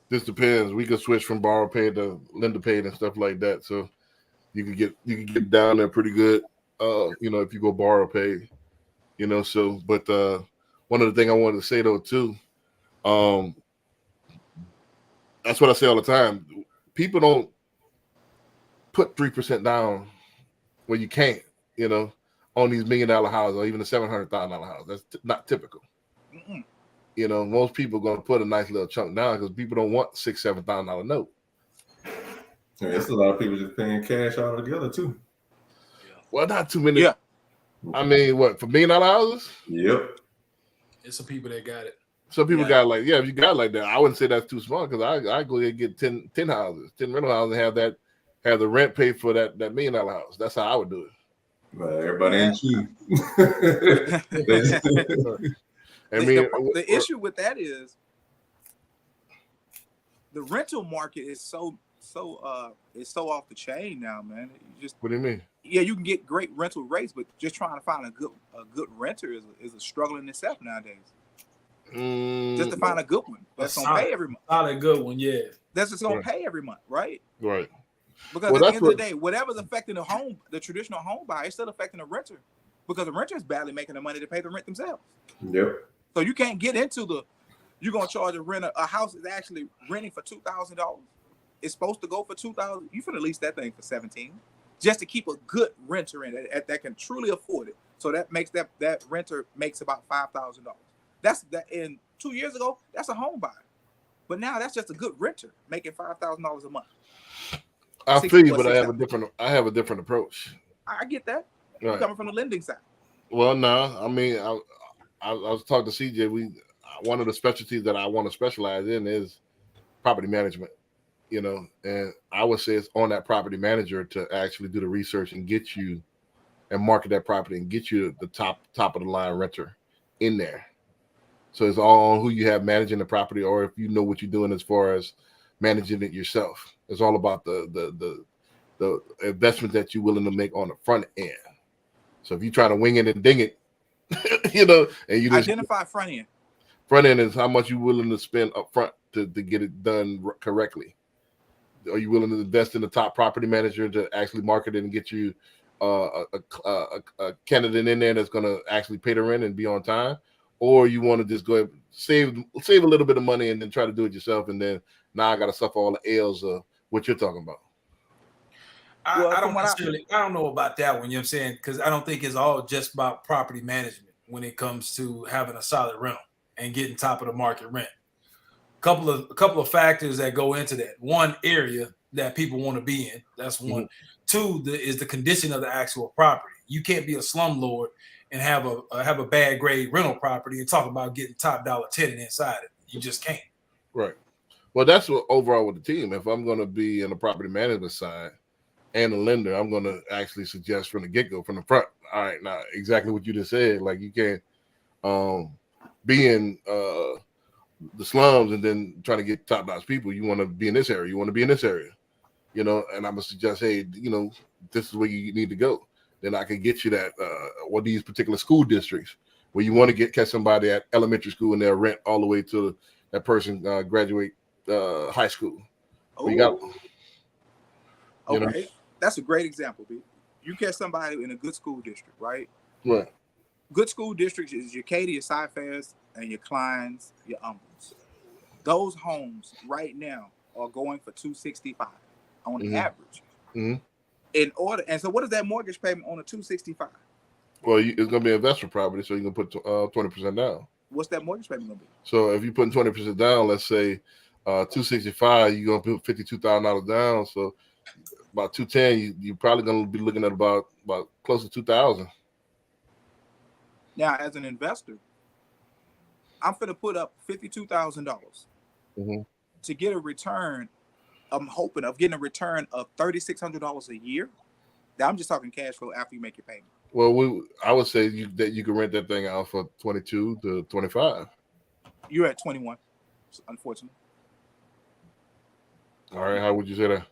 This depends. We could switch from borrow paid to lender paid and stuff like that. So you can get down there pretty good. If you go borrow paid. So but one of the things I wanted to say though too, that's what I say all the time. People don't put 3% down when you can't, on these $1 million houses or even a $700,000 house. That's not typical. Mm-mm. Most people are going to put a nice little chunk down because people don't want $6,000-$7,000 note. Yeah, there's a lot of people just paying cash altogether too. Well, not too many. Yeah. I mean, what, for $1 million houses? Yep. There's some people that got it. Some people got if you got like that, I wouldn't say that's too small because I go ahead and get 10 houses, 10 rental houses, and have the rent paid for that $1 million house. That's how I would do it. Well, everybody ain't cheap. I mean, the issue with that is the rental market is so off the chain now, man. What do you mean? Yeah, you can get great rental rates, but just trying to find a good renter is a struggle in itself nowadays. Just to find a good one that's gonna pay every month. Not a good one, yeah. That's just gonna pay every month, right? Right. Because at the end of the day, whatever's affecting the traditional home buyer, it's still affecting the renter, because the renter is badly making the money to pay the rent themselves. Yep. So you can't get into you're gonna charge a renter. A house is actually renting for $2,000. It's supposed to go for $2,000. You finna lease that thing for $17,000 just to keep a good renter in it that can truly afford it. So that makes that renter makes about $5,000. That's that. In 2 years ago, that's a home buyer, but now that's just a good renter making $5,000 a month. I feel you, but I have a different approach. I get that. You're coming from the lending side. Well, no, I mean, I was talking to CJ. One of the specialties that I want to specialize in is property management. And I would say it's on that property manager to actually do the research and get you and market that property and get you the top of the line renter in there. So it's all on who you have managing the property, or if you know what you're doing as far as managing it yourself. It's all about the investment that you're willing to make on the front end. So if you try to wing it and ding it, and you just identify front end. Front end is how much you're willing to spend up front to get it done correctly. Are you willing to invest in the top property manager to actually market it and get you a candidate in there that's going to actually pay the rent and be on time? Or you want to just go ahead and save a little bit of money and then try to do it yourself, and then now I got to suffer all the ills of what you're talking about. I don't know about that one, you know what I'm saying? Because I don't think it's all just about property management when it comes to having a solid rental and getting top of the market rent. A couple of factors that go into that. One, area that people want to be in. That's one. Mm-hmm. Two, is the condition of the actual property. You can't be a slumlord and have a bad grade rental property and talk about getting top dollar tenant inside it. You just can't. Right. Well, that's what overall with the team. If I'm going to be in the property management side and the lender, I'm going to actually suggest from the get-go, from the front. All right, now exactly what you just said. Like, you can't be in the slums and then trying to get top-notch people. You want to be in this area. You want to be in this area. And I'm going to suggest, hey, this is where you need to go. Then I can get you that or these particular school districts where you want to catch somebody at elementary school and they'll rent all the way to that person graduate high school. Okay, that's a great example, B. You catch somebody in a good school district, right? Right. Good school districts is your Katy, your Cy-Fairs, and your Kleins, your Umbers. Those homes right now are going for $265 on average. Mm-hmm. And so what is that mortgage payment on a $265? Well, it's gonna be investment property, so you can put 20% down. What's that mortgage payment gonna be? So if you put 20% down, let's say 265, you're gonna put $52,000 down. So about 210, you're probably gonna be looking at about close to 2,000. Now, as an investor, I'm going to put up $52,000 to get a return. I'm hoping of getting a return of $3,600 a year. Now, I'm just talking cash flow after you make your payment. Well, I would say that you can rent that thing out for 22 to 25. You're at 21, unfortunately. All right, how would you say that?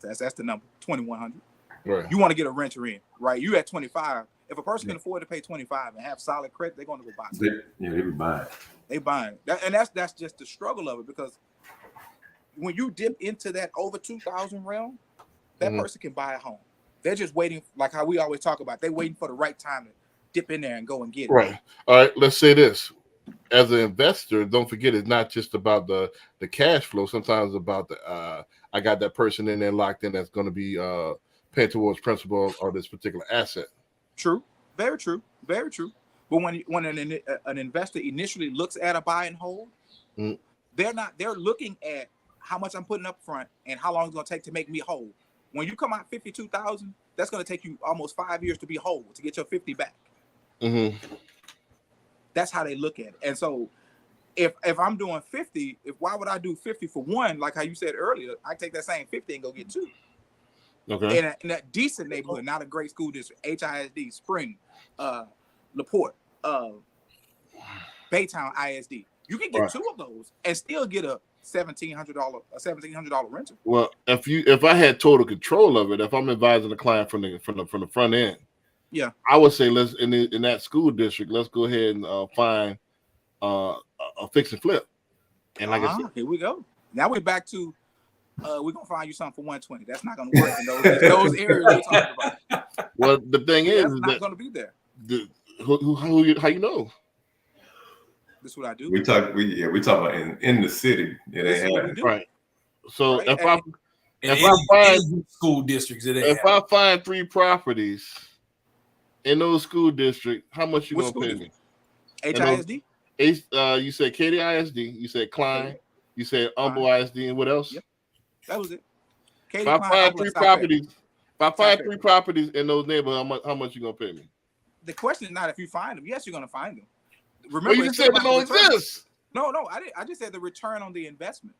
That's the number, 2,100. Right. You want to get a renter in, right? You at 25. If a person can afford to pay 25 and have solid credit, they're going to go buy something. They be buying. They buying that, and that's just the struggle of it, because when you dip into that over 2,000 realm, that person can buy a home. They're just waiting, like how we always talk about. They're waiting for the right time to dip in there and go and get it. Right. All right. Let's say this: as an investor, don't forget it's not just about the cash flow. Sometimes it's about the I got that person in there locked in that's going to be paying towards principal or this particular asset. True. Very true. Very true. But when an investor initially looks at a buy and hold, they're looking at how much I'm putting up front and how long it's going to take to make me whole. When you come out 52,000, that's going to take you almost 5 years to be whole, to get your 50 back. That's how they look at it. And so if I'm doing 50, why would I do 50 for one? Like how you said earlier, I take that same 50 and go get two. Okay. In a decent neighborhood, not a great school district, HISD, Spring, LaPorte, Baytown ISD. You can get two of those and still get a $1,700 rental. Well, if I had total control of it, if I'm advising the client from the front end, yeah, I would say let's in that school district, let's go ahead and find a fix and flip. And like I said, here we go. Now we're back to we're gonna find you something for 120. That's not gonna work in those areas we're talking about. Well, the thing is not gonna be there. How you know? This is what I do. We talk about in the city. Yeah, they have it. Right. So Right. if I find school districts, I find 3 properties in those school districts, how much you gonna pay me? HISD? You said Katy ISD, you said Klein, you said Humble ISD, and what else? Yep. That was it. If I find 3 properties in those neighborhoods, how much you gonna pay me? The question is not if you find them. Yes, you're gonna find them. Remember, Well, you just said they don't exist. No, I just said the return on the investment.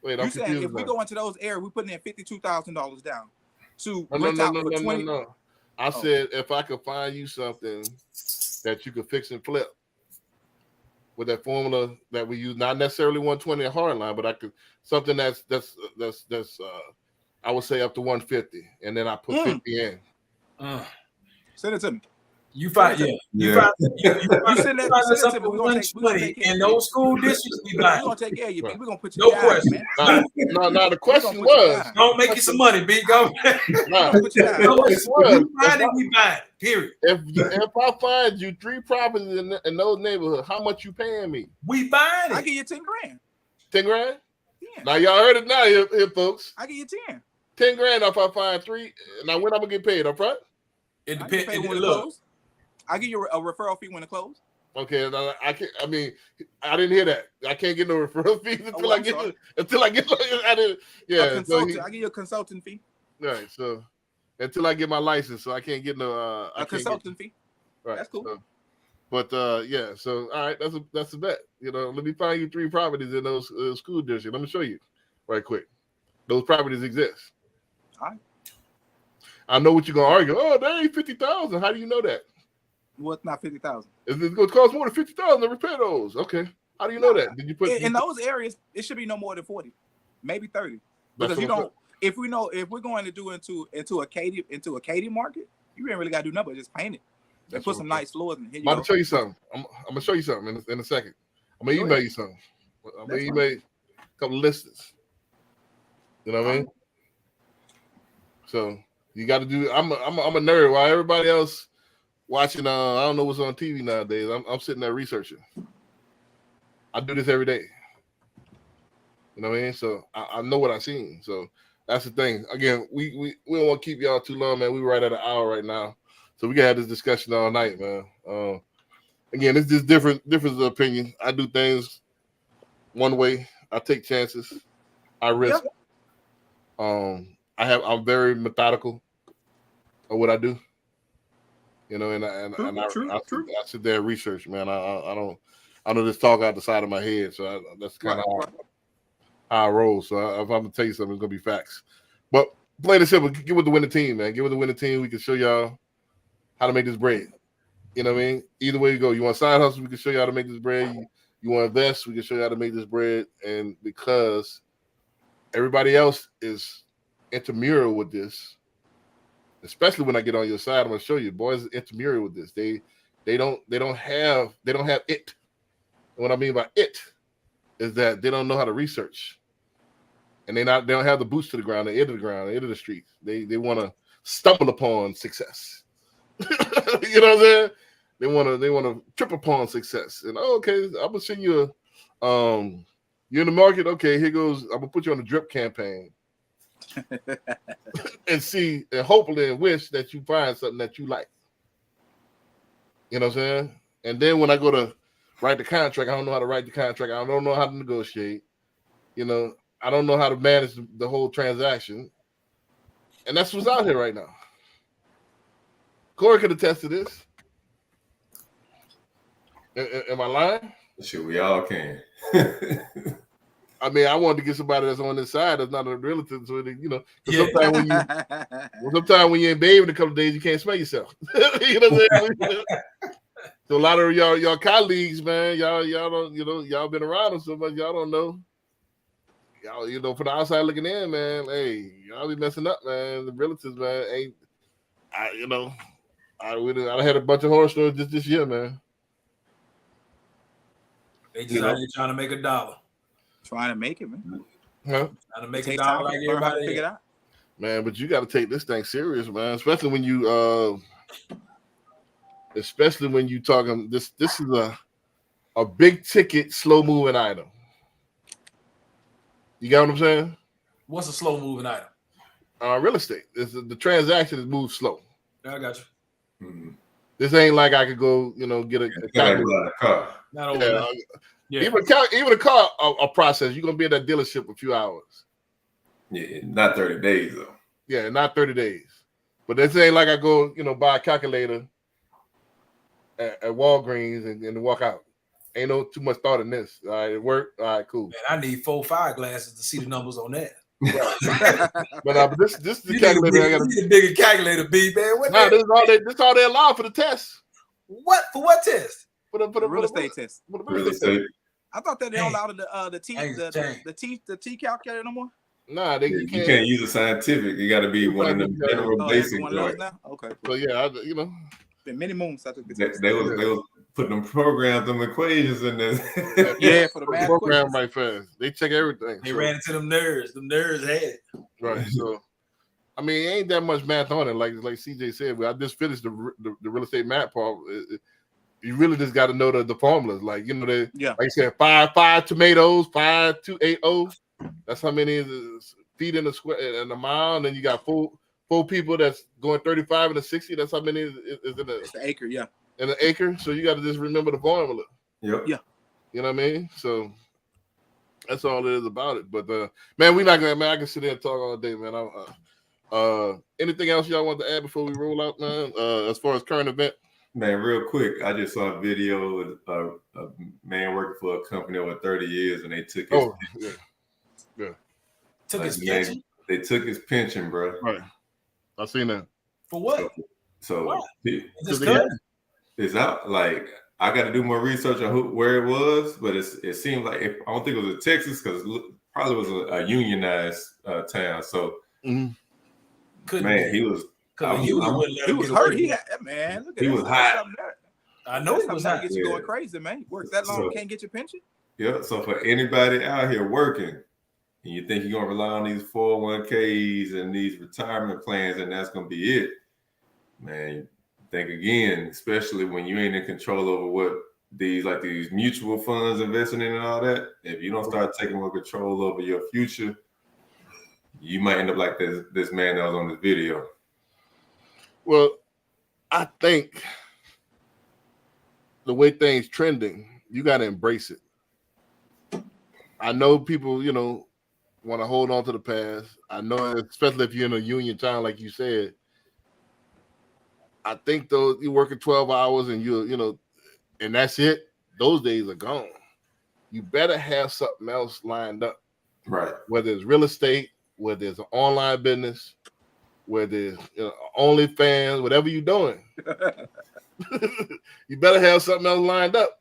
Wait, you said if we go into those areas, we're putting in $52,000 down to rent out for 20. No. I said if I could find you something that you could fix and flip with that formula that we use, not necessarily 120 a hard line, but I could something that's I would say up to 150, and then I put 50 in. Send it to me. You find you send that to me. We're gonna take in those school districts. We're gonna take care of you. We're gonna put you no down, question. Man. No. The question was, don't make you some money, big go. Put you down. We buy it. Period. If I find you 3 properties in those neighborhoods, how much you paying me? We buying it. I give you 10 grand. 10 grand? Yeah. Now y'all heard it now, here folks. I give you 10. 10 grand if I find 3. Now when I'm gonna get paid up front? It depends. I give you a referral fee when it closes. Okay, I can't. I mean, I didn't hear that. I can't get no referral fees until I get. I didn't. Yeah, I give you a consultant fee. Right. So until I get my license, so I can't get no a consultant fee. Right. That's cool. So, but yeah. So all right, that's a bet. You know, let me find you 3 properties in those school districts. Let me show you right quick. Those properties exist. All right. I know what you're gonna argue. Oh, there ain't 50,000. How do you know that? Well, it's not 50,000. It's going to cost more than 50,000 to repair those. Okay, how do you know that? Did you put in those areas? It should be no more than 40, maybe 30. Because you don't. If we're going to do into a Katy market, you ain't really got to do nothing but just paint it and put some nice floors in. I'm gonna show you something. I'm gonna show you something in a second. I'm gonna email you something. I'm gonna email you a couple of listings. You know what I mean? So you got to do. I'm a nerd. While everybody else watching, I don't know what's on TV nowadays. I'm sitting there researching. I do this every day. You know what I mean? So I know what I've seen. So that's the thing. Again, we don't want to keep y'all too long, man. We're right at an hour right now. So we can have this discussion all night, man. Again, it's just different of opinion. I do things one way. I take chances. I risk. I'm very methodical of what I do. You know, and I sit there and research, man. I don't just talk out the side of my head. So that's kind of how I roll. So if I'm gonna tell you something, it's gonna be facts. But plain and simple, get with the winning team, man. Get with the winning team. We can show y'all how to make this bread. You know what I mean? Either way you go. You want side hustle, we can show you how to make this bread. You want to invest, we can show you how to make this bread. And because everybody else is intramural with this, especially when I get on your side, I'm gonna show you, boys, intramural with this. They don't have it. And what I mean by it is that they don't know how to research. And they don't have the boots to the ground, the ear to the ground, the ear to the streets. They want to stumble upon success. You know what I'm saying? They want to trip upon success. And okay, I'm gonna send you you're in the market. Okay, here goes. I'm gonna put you on a drip campaign. and see and hopefully and wish that you find something that you like. You know what I'm saying? And then when I go to write the contract, I don't know how to write the contract. I don't know how to negotiate. You know, I don't know how to manage the whole transaction. And that's what's out here right now. Corey could attest to this. Am I lying? Sure, we all can. I mean, I wanted to get somebody that's on this side that's not a relative. So, you know, sometimes when you're in baby in a couple of days, you can't smell yourself. You know what I'm saying? So a lot of y'all colleagues, man, y'all don't, you know, y'all been around them so much, y'all don't know. Y'all, you know, from the outside looking in, man, hey, y'all be messing up, man. The relatives, man, I had a bunch of horror stories just this year, man. They just out here trying to make a dollar. Trying to make it, man. Huh? Trying to make a dollar like everybody. Figure it out. Man, but you got to take this thing serious, man. Especially when you talking. This is a big ticket, slow moving item. You got what I'm saying? What's a slow moving item? Real estate. The transaction is moved slow. I got you. Mm-hmm. This ain't like I could go, you know, get a car. Not over. Yeah. Even a car, a process. You're gonna be at that dealership a few hours. Yeah, not 30 days though. Yeah, not 30 days. But this ain't like I go, you know, buy a calculator at Walgreens and walk out. Ain't no too much thought in this. All right, it worked. All right, cool. Man, I need 4-5 glasses to see the numbers on that. But this is the calculator. I need a bigger calculator, B man. This all they allow for the test. What for? What test? For the real estate test. For the real estate. I thought that they don't allow the T calculator no more. Nah, you can't use a scientific. You got to be one of them general basic. Okay. So yeah, you know, been many moons. I took the test. They was putting them programs, them equations in there. Yeah, for the math program right fast. They check everything. They ran into them nerds. Them nerds had it. Right. So, I mean, ain't that much math on it. Like CJ said, but I just finished the real estate math part. You really just got to know the formulas. Like, you know, like you said, five tomatoes, 5 2 8 0. That's how many is feet in a square in a mile. And then you got four people that's going 35 and a 60. That's how many is in an acre. Yeah. In an acre. So you got to just remember the formula. Yep. Yeah. You know what I mean? So that's all it is about it. But man, we're not gonna. Man, I can sit there and talk all day, man. Anything else y'all want to add before we roll out, man? As far as current event. Man, real quick, I just saw a video of a man working for a company over 30 years, and they took his Took his pension? They took his pension, bro. Right. I seen that. For what? So it's out. Like, I got to do more research on where it was, but it seemed like I don't think it was in Texas because it probably was a unionized town. So, man, he was. He was hurt. He was hot. I know he was hot. Get you going crazy, man. Work that long, can't get your pension. Yeah. So for anybody out here working, and you think you're gonna rely on these 401ks and these retirement plans, and that's gonna be it, man. Think again, especially when you ain't in control over what these mutual funds investing in and all that. If you don't start taking more control over your future, you might end up like this man that was on this video. Well, I think the way things trending, you got to embrace it. I know people, want to hold on to the past. I know, especially if you're in a union town, like you said. I think though you're working 12 hours and and that's it. Those days are gone. You better have something else lined up. Right. Whether it's real estate, whether it's an online business, whether it's OnlyFans, whatever you're doing. You better have something else lined up.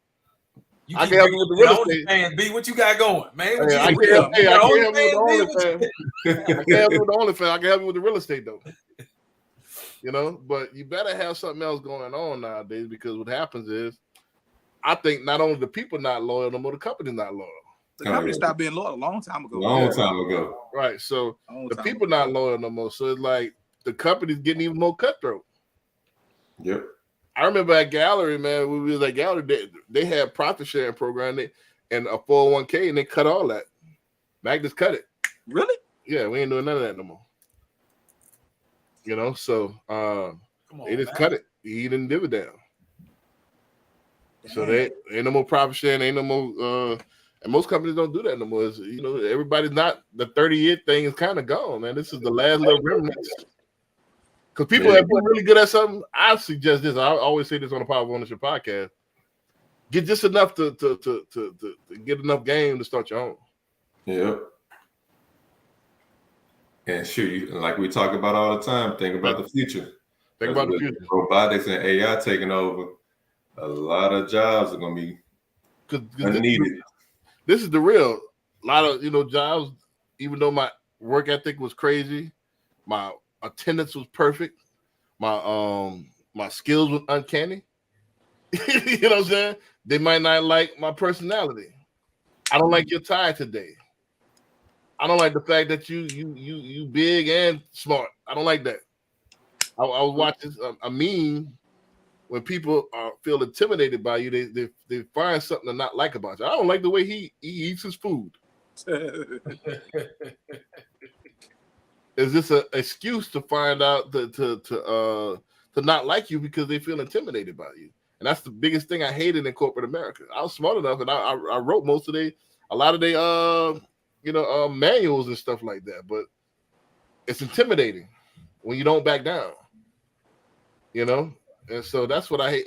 You I keep can help you with the real estate. Man, B, what you got going, man? Hey, I can't help you with the OnlyFans. I can't help you with the OnlyFans. I can help you with the real estate though. But you better have something else going on nowadays, because what happens is, I think not only the people not loyal, no more the company's not loyal. The company stopped being loyal a long time ago. Time ago. Right. So the people not loyal no more. So it's like the company's getting even more cutthroat. Yep. I remember at Gallery, man, we was at Gallery, they had profit sharing program and a 401k, and they cut all that. Magnus cut it. Really? Yeah, we ain't doing none of that no more. So they just cut it. He didn't dividend. So they ain't no more profit sharing, ain't no more and most companies don't do that no more. Everybody's not, the 30-year thing is kind of gone, man. This is the last little remnants. Because people have been really good at something. I suggest this. I always say this on the Power of Ownership podcast. Get just enough to get enough game to start your own. Yep. And shoot, like we talk about all the time, think about the future. Think about the future. Robotics and AI taking over, a lot of jobs are going to be unneeded. This is the real. A lot of jobs, even though my work ethic was crazy, my attendance was perfect, my skills was uncanny. You know what I'm saying? They might not like my personality. I don't like your tie today. I don't like the fact that you big and smart. I don't like that. I was watching a meme. When people feel intimidated by you, they find something to not like about you. I don't like the way he eats his food. Is this an excuse to find out to not like you because they feel intimidated by you? And that's the biggest thing I hated in corporate America. I was smart enough, and I wrote a lot of their manuals and stuff like that. But it's intimidating when you don't back down. And so that's what I hate.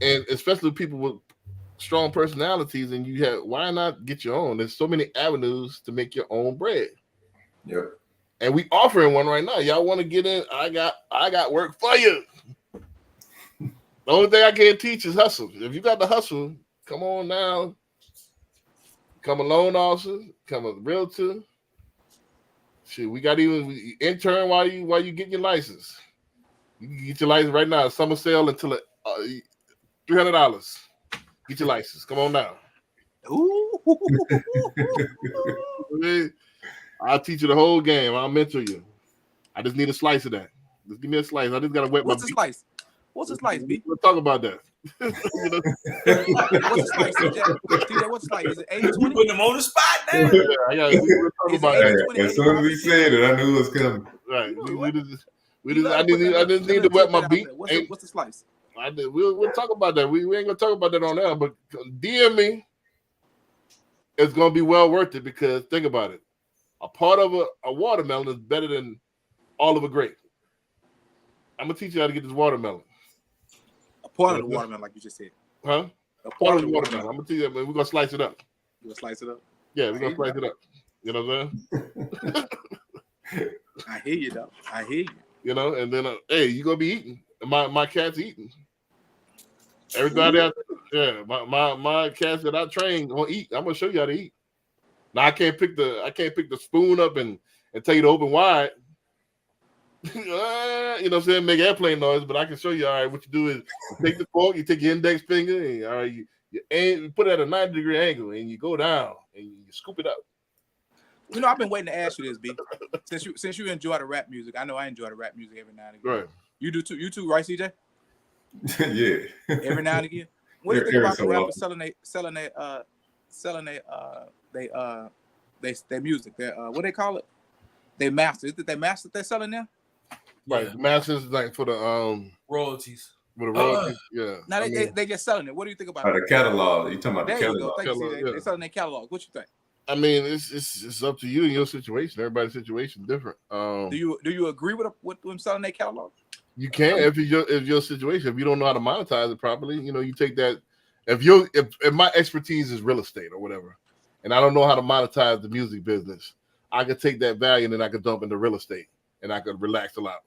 And especially people with strong personalities, and why not get your own? There's so many avenues to make your own bread. Yep. And we offering one right now. Y'all want to get in? I got work for you. The only thing I can't teach is hustle. If you got the hustle, come on now. Become a loan officer, become a realtor. Shit, we got even intern while you get your license. You can get your license right now. Summer sale until $300. Get your license. Come on now. Ooh. I'll teach you the whole game. I'll mentor you. I just need a slice of that. Just give me a slice. I just gotta wet What's my a slice? What's a slice, B? We'll talk about that. What's a slice, TJ? What's a slice? Is it 80-20? You putting them on the spot now. We'll talk about that. As soon as he said it, I knew it was coming. Right. I just need to wet my beat. What's the slice? We'll talk about that. We ain't gonna talk about that on there, but DM me. It's gonna be well worth it, because think about it. A part of a watermelon is better than all of a grape. I'm gonna teach you how to get this watermelon. A part of the watermelon, like you just said. Huh? A part of the watermelon. I'm gonna tell you that, man. We're gonna slice it up. You gonna slice it up? Yeah, we're gonna slice it up. You know what I'm saying? I hear you, though. I hear you. And then hey, you gonna be eating. My cat's eating. Everybody out there, my cats that I train gonna eat. I'm gonna show you how to eat. Now I can't pick the spoon up and tell you to open wide. You know what I'm saying? Make airplane noise, but I can show you. All right, what you do is you take the fork, you take your index finger, and all right, you put it at a 90-degree angle, and you go down and you scoop it up. I've been waiting to ask you this, B. Since you enjoy the rap music, I know I enjoy the rap music every now and again. Right. You do too. You too, right, CJ? Yeah. Every now and again. What do you think about the rappers selling their music? Their what they call it? They master. Is it they master they're selling now? Right, Yeah. the masters like for the Royalties. royalties. Yeah, Now I mean, they just selling it. What do you think about Or that? the catalog. You talking about There the you go. catalog? Thank you. Catalog, See, yeah. they selling their catalog. What you think? I mean, it's up to you and your situation. Everybody's situation different. Do you agree with them selling their catalog? You can if your situation. If you don't know how to monetize it properly, you take that. If my expertise is real estate or whatever, and I don't know how to monetize the music business, I could take that value and then I could dump into real estate and I could relax a lot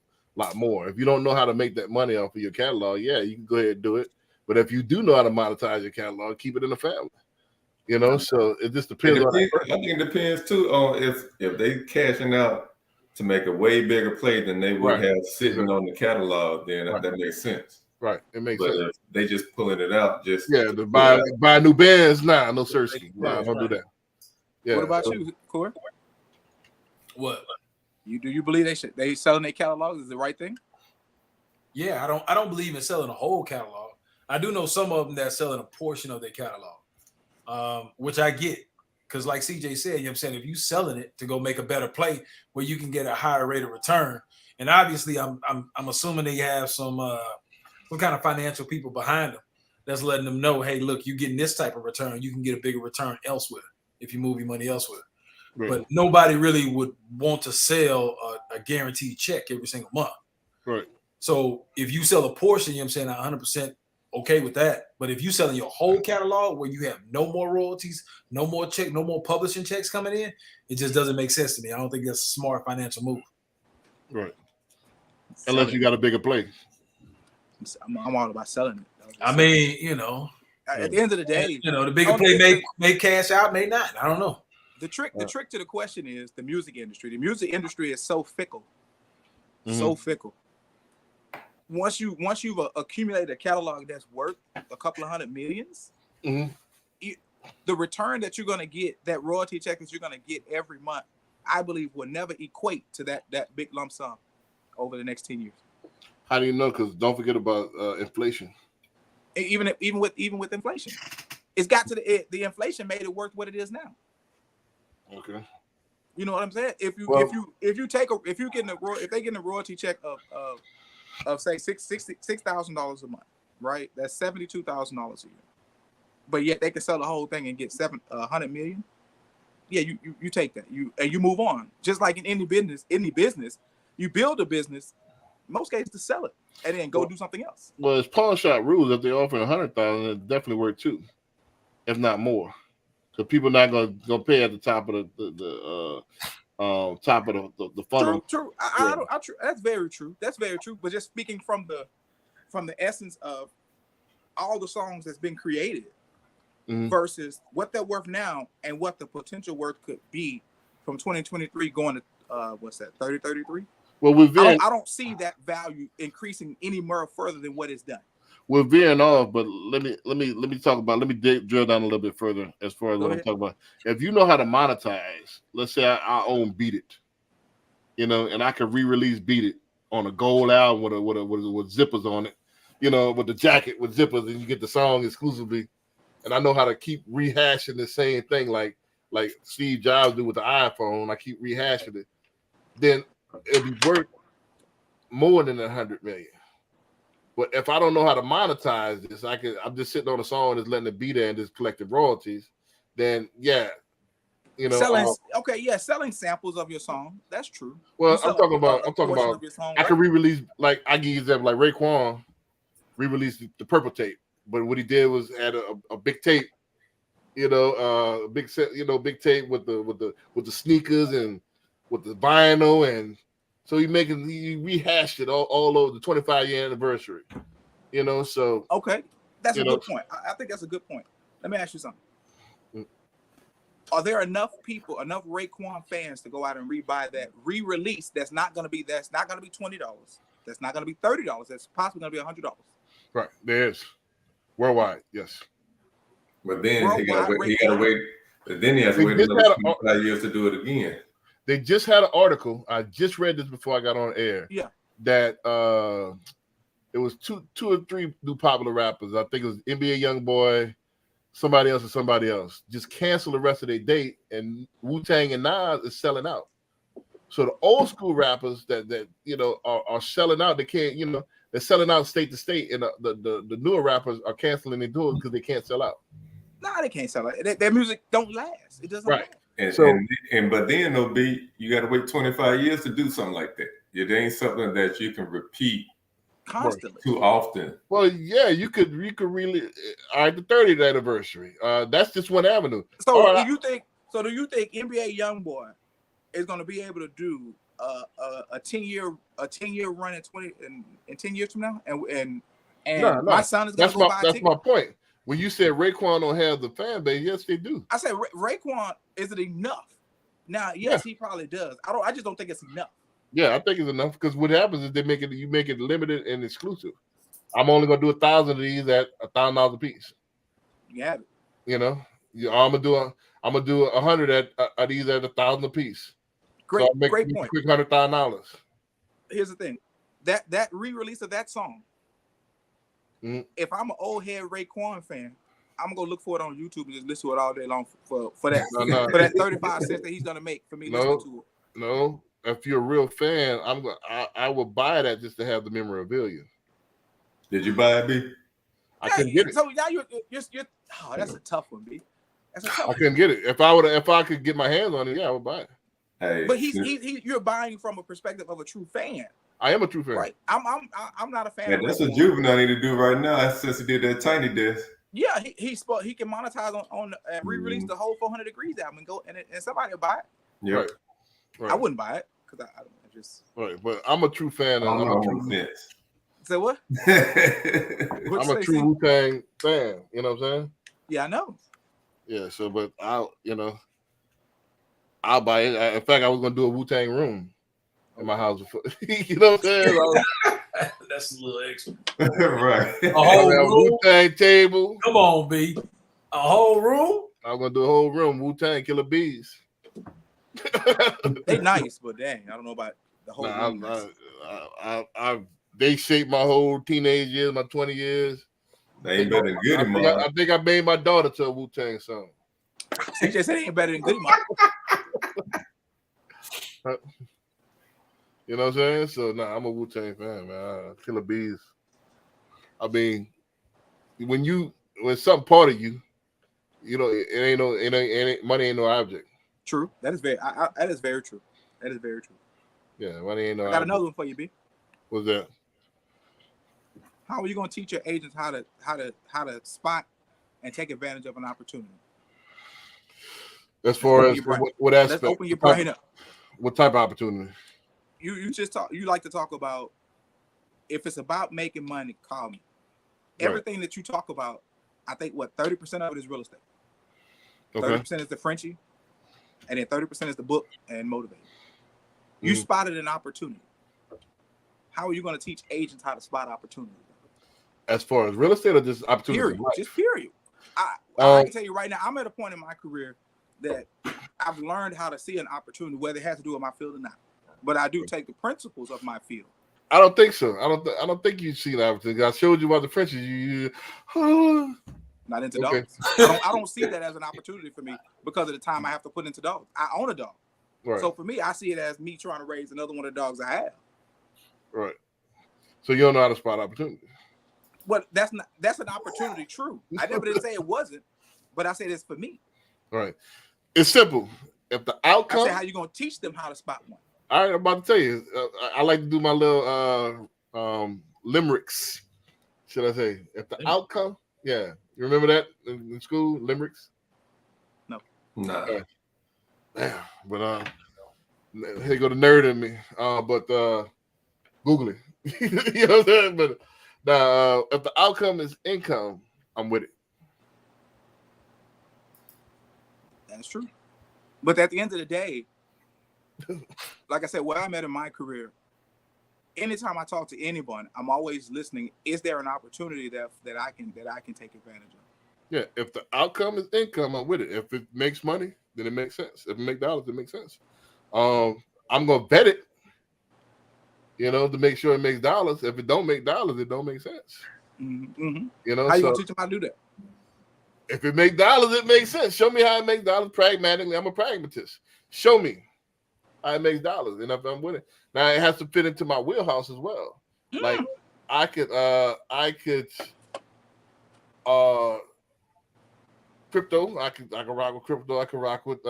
more. If you don't know how to make that money off of your catalog, yeah, you can go ahead and do it. But if you do know how to monetize your catalog, keep it in the family. So it just depends on that person. I think it depends too on if they cashing out to make a way bigger play than they would Right. have sitting on the catalog, then Right. that makes sense. Right, it makes But sense. if they just pulling it out, just To buy new bands, nah, no sirski. Nah, don't do that. Yeah. What about you, Corey? What? Do you believe they selling their catalog is the right thing? Yeah, I don't believe in selling a whole catalog. I do know some of them that selling a portion of their catalog, which I get. Because like CJ said, you know what I'm saying, if you selling it to go make a better play where you can get a higher rate of return, and obviously I'm assuming they have some kind of financial people behind them that's letting them know, hey, look, you getting this type of return, you can get a bigger return elsewhere if you move your money elsewhere. Right. But nobody really would want to sell a guaranteed check every single month. Right. So if you sell a portion, you know what I'm saying, 100% okay with that. But if you selling your whole catalog where you have no more royalties, no more publishing checks coming in, it just doesn't make sense to me. I don't think that's a smart financial move. Right. Unless you got a bigger play. I'm all about selling it. I mean, at the end of the day, the bigger play may cash out, may not. I don't know. The trick to the question is the music industry. The music industry is so fickle. Mm-hmm. So fickle. Once you've accumulated a catalog that's worth a couple of $100 million, mm-hmm. The return that you're going to get, that royalty check that you're going to get every month, I believe will never equate to that big lump sum over the next 10 years. How do you know? Because don't forget about inflation. Even with inflation, it's got to the inflation made it worth what it is now. Okay. You know what I'm saying? If they get a royalty check of say $6,000 a month, right? That's $72,000 a year. But yet they can sell the whole thing and get $100 million. Yeah, you take that. You move on. Just like in any business, you build a business, in most cases, to sell it and then go do something else. Well, it's pawn shop rules. If they're offering $100,000, it definitely worth $2, if not more. So people not gonna pay at the top of the funnel. True. That's very true. That's very true. But just speaking from the essence of all the songs that's been created mm-hmm. versus what they're worth now and what the potential worth could be from 2023 going to 3033. Well, I don't see that value increasing any more further than what it's done. We're veering off, but let me talk about. Let me drill down a little bit further as far as what I'm talking about. If you know how to monetize, let's say I own Beat It, and I can re-release Beat It on a gold album with zippers on it, with the jacket with zippers, and you get the song exclusively. And I know how to keep rehashing the same thing, like Steve Jobs do with the iPhone. I keep rehashing it. Then it'll be worth more than $100 million. But if I don't know how to monetize this, I'm just sitting on a song and just letting it be there and just collecting royalties. Then selling samples of your song. That's true. Well, I'm talking about song, I can re-release, like I give you example, like Raekwon re-released the Purple Tape, but what he did was add a big tape, big tape with the sneakers and with the vinyl, and so he rehashed it all over the 25-year anniversary, so. Okay, that's a good point. I think that's a good point. Let me ask you something. Are there enough Raekwon fans to go out and rebuy that re-release that's not going to be $20, that's not going to be $30, that's possibly going to be $100? Right, there is. Worldwide, yes. But then he got to wait. But then he has to wait another 25 years to do it again. They just had an article. I just read this before I got on air. Yeah. That it was two or three new popular rappers. I think it was NBA YoungBoy, somebody else. Just cancel the rest of their date, and Wu-Tang and Nas is selling out. So the old school rappers that you know are selling out, they can't, you know, they're selling out state to state, and the newer rappers are canceling their tours because they can't sell out. Nah, they can't sell it. Their music don't last. It doesn't Right. last. But then OB, you got to wait 25 years to do something like that. It ain't something that you can repeat Constantly. too often. Well, yeah, you could really. All right, the 30th anniversary. That's just one avenue. So All right, do you think NBA YoungBoy is going to be able to do a 10-year run in 10 years from now? And No. my son is going to go buy a that's ticket? my point. When you said Raekwon don't have the fan base, yes, they do. I said Raekwon, is it enough? Now, yes, he probably does. I just don't think it's enough. Yeah, I think it's enough because what happens is you make it limited and exclusive. I'm only gonna do 1,000 of these at $1,000 a piece. Yeah. You know, I'm gonna do 100 at these at $1,000 a piece. Great, so I'll make great a point. quick $100,000. Here's the thing. That re-release of that song, if I'm an old head Raekwon fan, I'm gonna go look for it on YouTube and just listen to it all day long for that No. for that 35 cents that he's gonna make for me listening to it. No, if you're a real fan, I will buy that just to have the memorabilia. Did you buy it, B? I couldn't get it. So now you're oh, that's a tough one, B. That's a tough I one. couldn't get it. If I could get my hands on it, yeah, I would buy it. Hey, But you're buying from a perspective of a true fan, I am a true fan. right? I'm not a fan. yeah, of that's what Raekwon. Juvenile need to do right now since he did that Tiny Desk. Yeah, he can monetize on and re-release the whole 400 Degrees album and go and somebody will buy it. Yep. Right. I wouldn't buy it because I just Right, but I'm a true fan. I'm I'm a true, say what? I'm a true Wu-Tang fan. You know what I'm saying? Yeah, I know. Yeah. So, but I'll buy it. In fact, I was gonna do a Wu-Tang room in my house. You know what I'm saying? That's a little extra. right. A whole room. Wu-Tang table. Come on, B. A whole room. I'm gonna do a whole room. Wu-Tang Killer Bees. They nice, but dang, I don't know about the whole. They shaped my whole teenage years, my 20 years. They ain't better than Goody Mob. I think I made my daughter to a Wu-Tang song. CJ said he ain't better than Goody Mob. You know what I'm saying? So I'm a Wu-Tang fan, man. Killer Bees. I mean, when something part of you, you know, it ain't money ain't no object. True. That is very true. That is very true. Yeah, money ain't no I got object. another one for you, B. What's that? How are you going to teach your agents how to spot and take advantage of an opportunity? As far as what aspect? Let's open your brain up. What type of opportunity? You like to talk about, if it's about making money, call me. Right. Everything that you talk about, I think 30% of it is real estate. Okay. 30% is the Frenchie, and then 30% is the book and motivate. You spotted an opportunity. How are you going to teach agents how to spot opportunity? As far as real estate or just opportunity? Period. Just period. I can tell you right now, I'm at a point in my career that I've learned how to see an opportunity, whether it has to do with my field or not. But I do take the principles of my field. I don't think so. I don't think you've seen that opportunity. I showed you about the Frenchies. Not into Okay. dogs. I don't see that as an opportunity for me because of the time I have to put into dogs. I own a dog. Right. So for me, I see it as me trying to raise another one of the dogs I have. Right. So you don't know how to spot opportunity. But that's an opportunity, true. I never did say it wasn't, but I said it's for me. Right. It's simple. If the outcome, I said, how you gonna teach them how to spot one? all right, I'm about to tell you. I like to do my little limericks. Should I say? If the outcome, yeah, you remember that in school, limericks? Nah. Yeah, but here go the nerd in me. But Google it. You know what I'm saying? But if the outcome is income, I'm with it. That's true. But at the end of the day, like I said, where I'm at in my career, anytime I talk to anyone, I'm always listening. Is there an opportunity that I can take advantage of? Yeah, if the outcome is income, I'm with it. If it makes money, then it makes sense. If it makes dollars, it makes sense. I'm gonna vet it, to make sure it makes dollars. If it don't make dollars, it don't make sense. Mm-hmm. How you gonna teach them how to do that? If it makes dollars, it makes sense. Show me how it makes dollars pragmatically. I'm a pragmatist. Show me. I makes dollars, and if I'm winning, now it has to fit into my wheelhouse as well. Like I could crypto. I can rock with crypto. I can rock with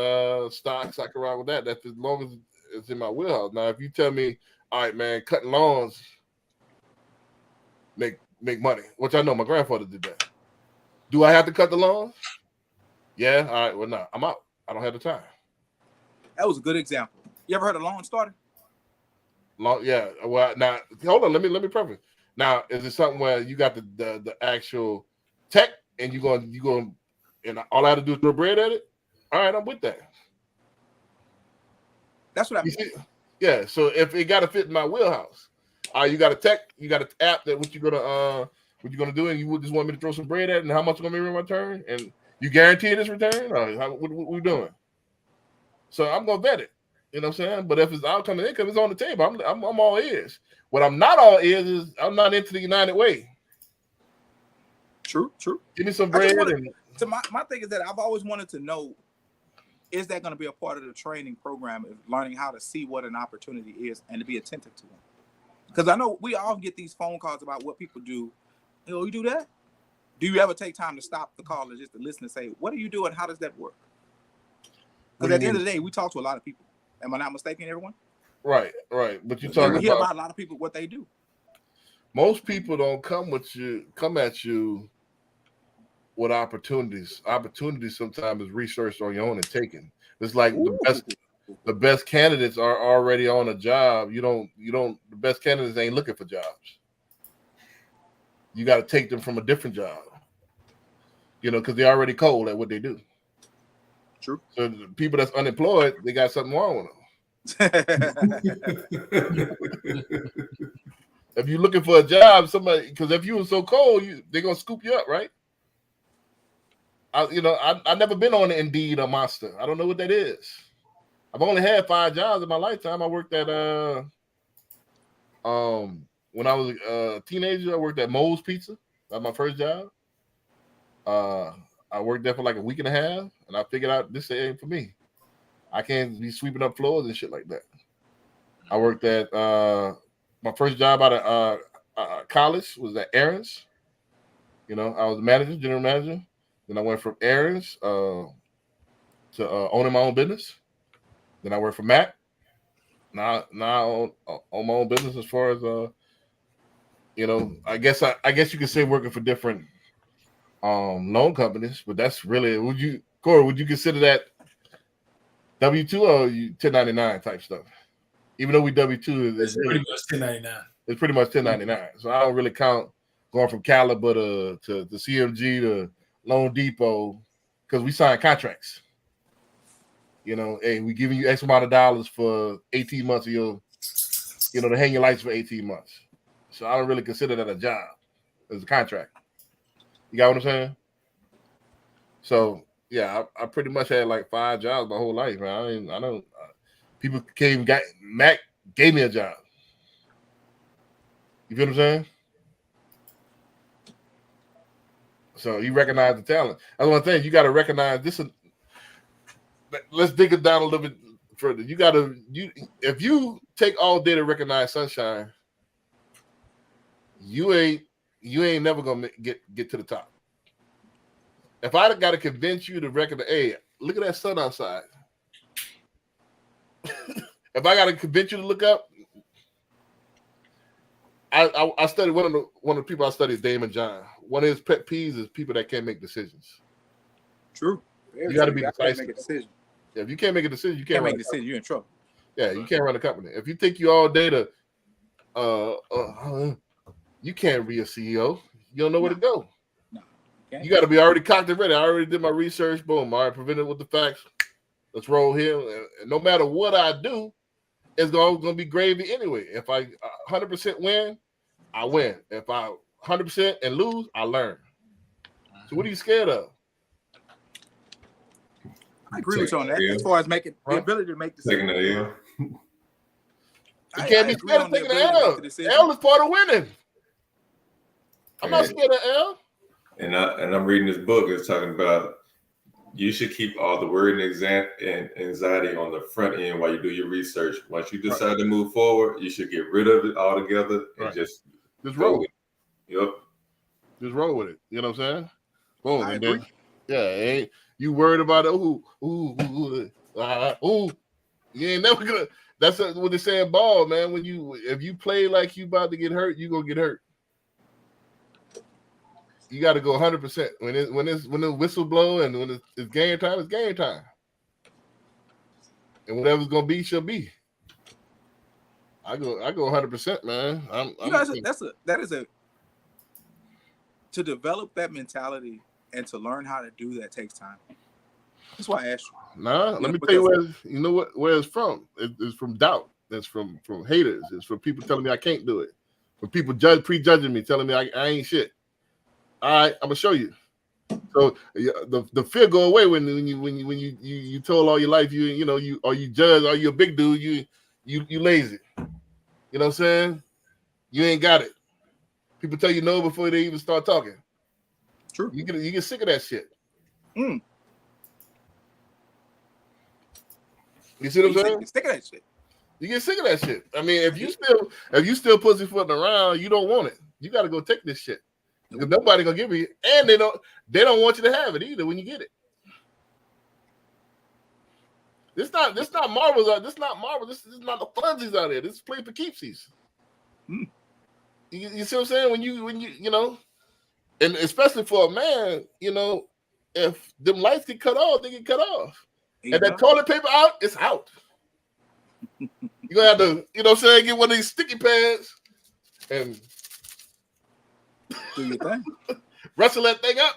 stocks. I can rock with that. That's as long as it's in my wheelhouse. Now, if you tell me, all right, man, cutting lawns make money, which I know my grandfather did that. Do I have to cut the lawns? Yeah. All right. Well, no, I'm out. I don't have the time. That was a good example. You ever heard of lawn starter? Yeah. Well, now hold on. Let me preface. Now, is it something where you got the actual tech and you going and all I have to do is throw bread at it? All right, I'm with that. That's what I mean. Yeah. So if it got to fit in my wheelhouse, you got a tech, you got an app that what you gonna do, and you would just want me to throw some bread at it, and how much gonna be in return, and you guarantee this return, or what we doing? So I'm gonna vet it. You know what I'm saying? But if it's outcome and income, it's on the table. I'm all ears. What I'm not all ears is I'm not into the United Way. True. Give me some bread. So my thing is that I've always wanted to know, is that going to be a part of the training program of learning how to see what an opportunity is and to be attentive to them? Because I know we all get these phone calls about what people do. You do that? Do you ever take time to stop the call and just to listen and say, what do you do and how does that work? Because at the end of the day, we talk to a lot of people. Am I not mistaken, everyone? Right. But you we hear about a lot of people, what they do. Most people don't come at you with opportunities. Opportunities sometimes is researched on your own and taken. It's like the best candidates are already on a job. The best candidates ain't looking for jobs. You got to take them from a different job, because they're already cold at what they do. True. So the people that's unemployed, they got something wrong with them. If you're looking for a job, because if you were so cold, they're gonna scoop you up, right? I've never been on Indeed or Monster. I don't know what that is. I've only had 5 jobs in my lifetime. I worked at when I was a teenager, I worked at Moe's Pizza. That was my first job. I worked there for like a week and a half, and I figured out this ain't for me. I can't be sweeping up floors and shit like that. I worked at my first job out of college was at Aaron's. I was a general manager. Then I went from Aaron's to owning my own business. Then I worked for Mac. Now I own my own business as far as I guess you could say working for different loan companies, but that's really would you consider that W-2 or 1099 type stuff? Even though we W-2, it's pretty much 1099. It's pretty much 1099. So I don't really count going from Caliber to CMG to Loan Depot because we sign contracts. Hey, we giving you X amount of dollars for 18 months of your, to hang your lights for 18 months. So I don't really consider that a job. It's a contract. You got what I'm saying? So yeah, I pretty much had like 5 jobs my whole life, man. I don't. People Mac gave me a job. You feel what I'm saying? So you recognize the talent. That's one thing you got to recognize. Let's dig it down a little bit further. If you take all day to recognize sunshine, you ain't never gonna get to the top. If I got to convince you to recognize, hey, look at that sun outside. If I got to convince you to look up, I studied one of the people I studied is Damon John. One of his pet peeves is people that can't make decisions. True. You got to be decisive. Make a decision. Yeah, if you can't make a decision, you can't make a decision. You're in trouble. Yeah, you can't run a company. If you think you all day to, you can't be a CEO. You don't know where to go. No. You got to be already cocked and ready. I already did my research. Boom. All right, presented with the facts. Let's roll here. And no matter what I do, it's going to be gravy anyway. If I 100% win, I win. If I 100% and lose, I learn. So what are you scared of? I agree with you on that. As far as making the ability to make decisions. Taking the L. You can't be scared of taking the L. L is part of winning. I'm not scared of L. And I'm reading this book. It's talking about you should keep all the worry and anxiety on the front end while you do your research. Once you decide to move forward, you should get rid of it altogether and just roll with it. Yep. Just roll with it. You know what I'm saying? Boom. I And agree. then, ain't you worried about it? You ain't never gonna. That's what they say in ball, man. If you play like you about to get hurt, you gonna get hurt. You got to go 100%. When the whistle blow and when it's game time, it's game time. And whatever's gonna be, shall be. I go 100%, man. That is to develop that mentality and to learn how to do that takes time. That's why I asked you. Nah, let me tell you where it's from. It's from doubt. It's from haters. It's from people telling me I can't do it. From people prejudging me, telling me I ain't shit. All right, I'm gonna show you. So the fear go away when you told all your life you judge, are you a big dude, you lazy. You know what I'm saying? You ain't got it. People tell you no before they even start talking. True. You get sick of that shit. You see what I'm saying? Sick of that shit. You get sick of that shit. I mean, if you still pussyfooting around, you don't want it. You got to go take this shit. Because nobody gonna give you, and they don't want you to have it either when you get it. This not Marvel. This not Marvel. This is not the funsies out there. This is play for keepsies. You see what I'm saying? When you and especially for a man, if them lights get cut off, they get cut off. And that toilet paper out, it's out. You're gonna have to, get one of these sticky pads and do your thing. Wrestle that thing up.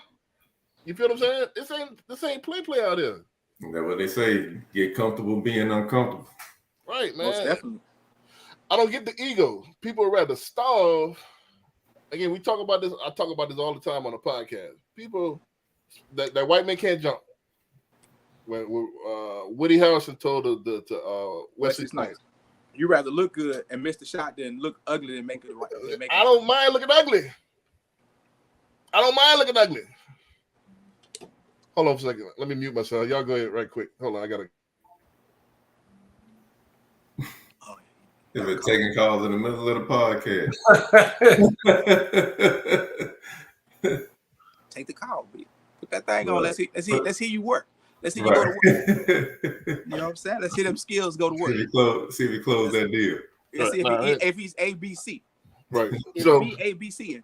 You feel what I'm saying? This ain't play out here. That's what they say. Get comfortable being uncomfortable. Right, man. Most definitely. I don't get the ego. People would rather starve. Again, we talk about this. I talk about this all the time on the podcast. People that white men can't jump. When Woody Harrelson told the Wesley Snipes, you rather look good and miss the shot than look ugly and make it right. I don't mind looking ugly. Hold on for a second. Let me mute myself. Y'all go ahead right quick. Hold on. I gotta. If it's taking calls in the middle of the podcast. Take the call, B. Put that thing on. Let's hear you work. Let's hear you go to work. You know what I'm saying? Let's hear them skills go to work. See if he close that deal. Let's see if he's ABC. Right. So ABC.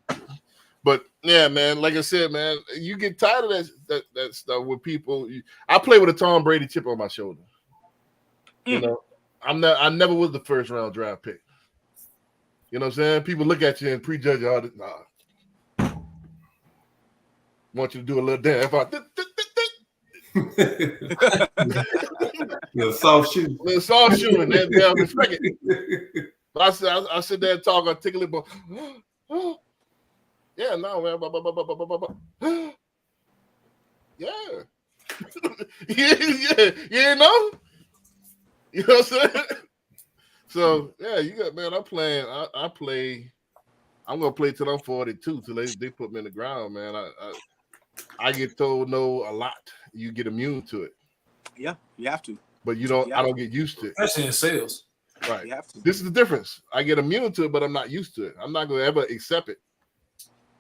But yeah, man, like I said, man, you get tired of that stuff with people. I play with a Tom Brady chip on my shoulder. I never was the first round draft pick. You know what I'm saying? People look at you and prejudge all this. Nah. Want you to do a little dance. Little soft shoe. And they'll respect it. But I sit there and talk, I tickle it, but yeah, no, man. Yeah. yeah. You know? You know what I'm saying? So yeah, you got, man. I'm playing. I play. I'm gonna play till I'm 42 till they put me in the ground, man. I get told no a lot. You get immune to it. Yeah, you have to. But you don't. I don't get used to it. Especially in sales. Right. You have to. This is the difference. I get immune to it, but I'm not used to it. I'm not gonna ever accept it.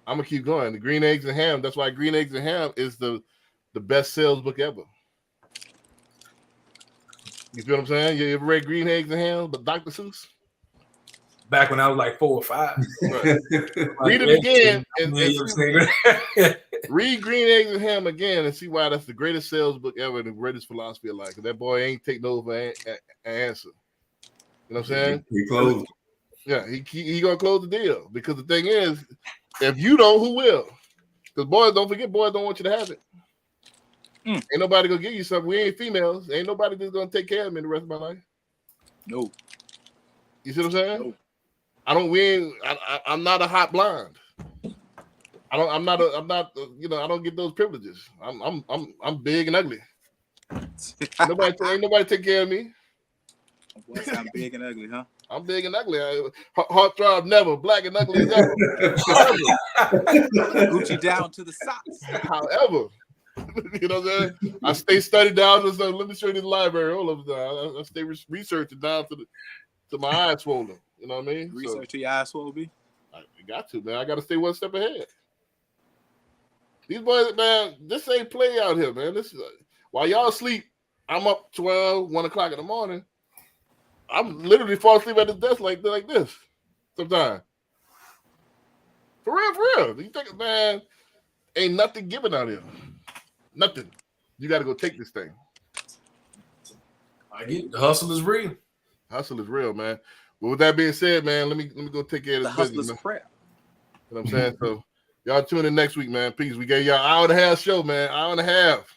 I'm gonna keep going. The Green Eggs and Ham. That's why Green Eggs and Ham is the best sales book ever. You feel what I'm saying? You ever read Green Eggs and Ham, but Dr. Seuss? Back when I was like 4 or 5. Right. Read it again and read Green Eggs and Ham again and see why that's the greatest sales book ever and the greatest philosophy of life. That boy ain't take no for an answer. You know what I'm saying? He closed. Yeah, he gonna close the deal because the thing is, if you don't, who will? Because boys, don't forget, boys don't want you to have it. Ain't nobody gonna give you something. We ain't females. Ain't nobody just gonna take care of me the rest of my life. No. You see what I'm saying? No. I'm not a hot blonde. I'm not. You know, I don't get those privileges. I'm big and ugly. Ain't nobody take care of me. Boy, I'm big and ugly, huh? I'm big and ugly. Heart throb never. Black and ugly as ever. Gucci down to the socks. However, You know what I'm saying? I stay studied down. Just let me show you the library. All of that. I stay researching down to my eyes swollen. You know what I mean? Research to your eyes will be. I got to, man. I got to stay one step ahead. These boys, man, this ain't play out here, man. This is while y'all sleep, I'm up 12, 1 o'clock in the morning. I'm literally fall asleep at the desk like this sometimes. For real. You think, man, ain't nothing given out here. Nothing. You got to go take this thing. I get it. The hustle is real. Hustle is real, man. Well, with that being said, man, let me go take care of The this hustler's business. prayer. You know what I'm saying? So y'all tune in next week, man. Peace. We gave y'all an hour and a half show, man. Hour and a half.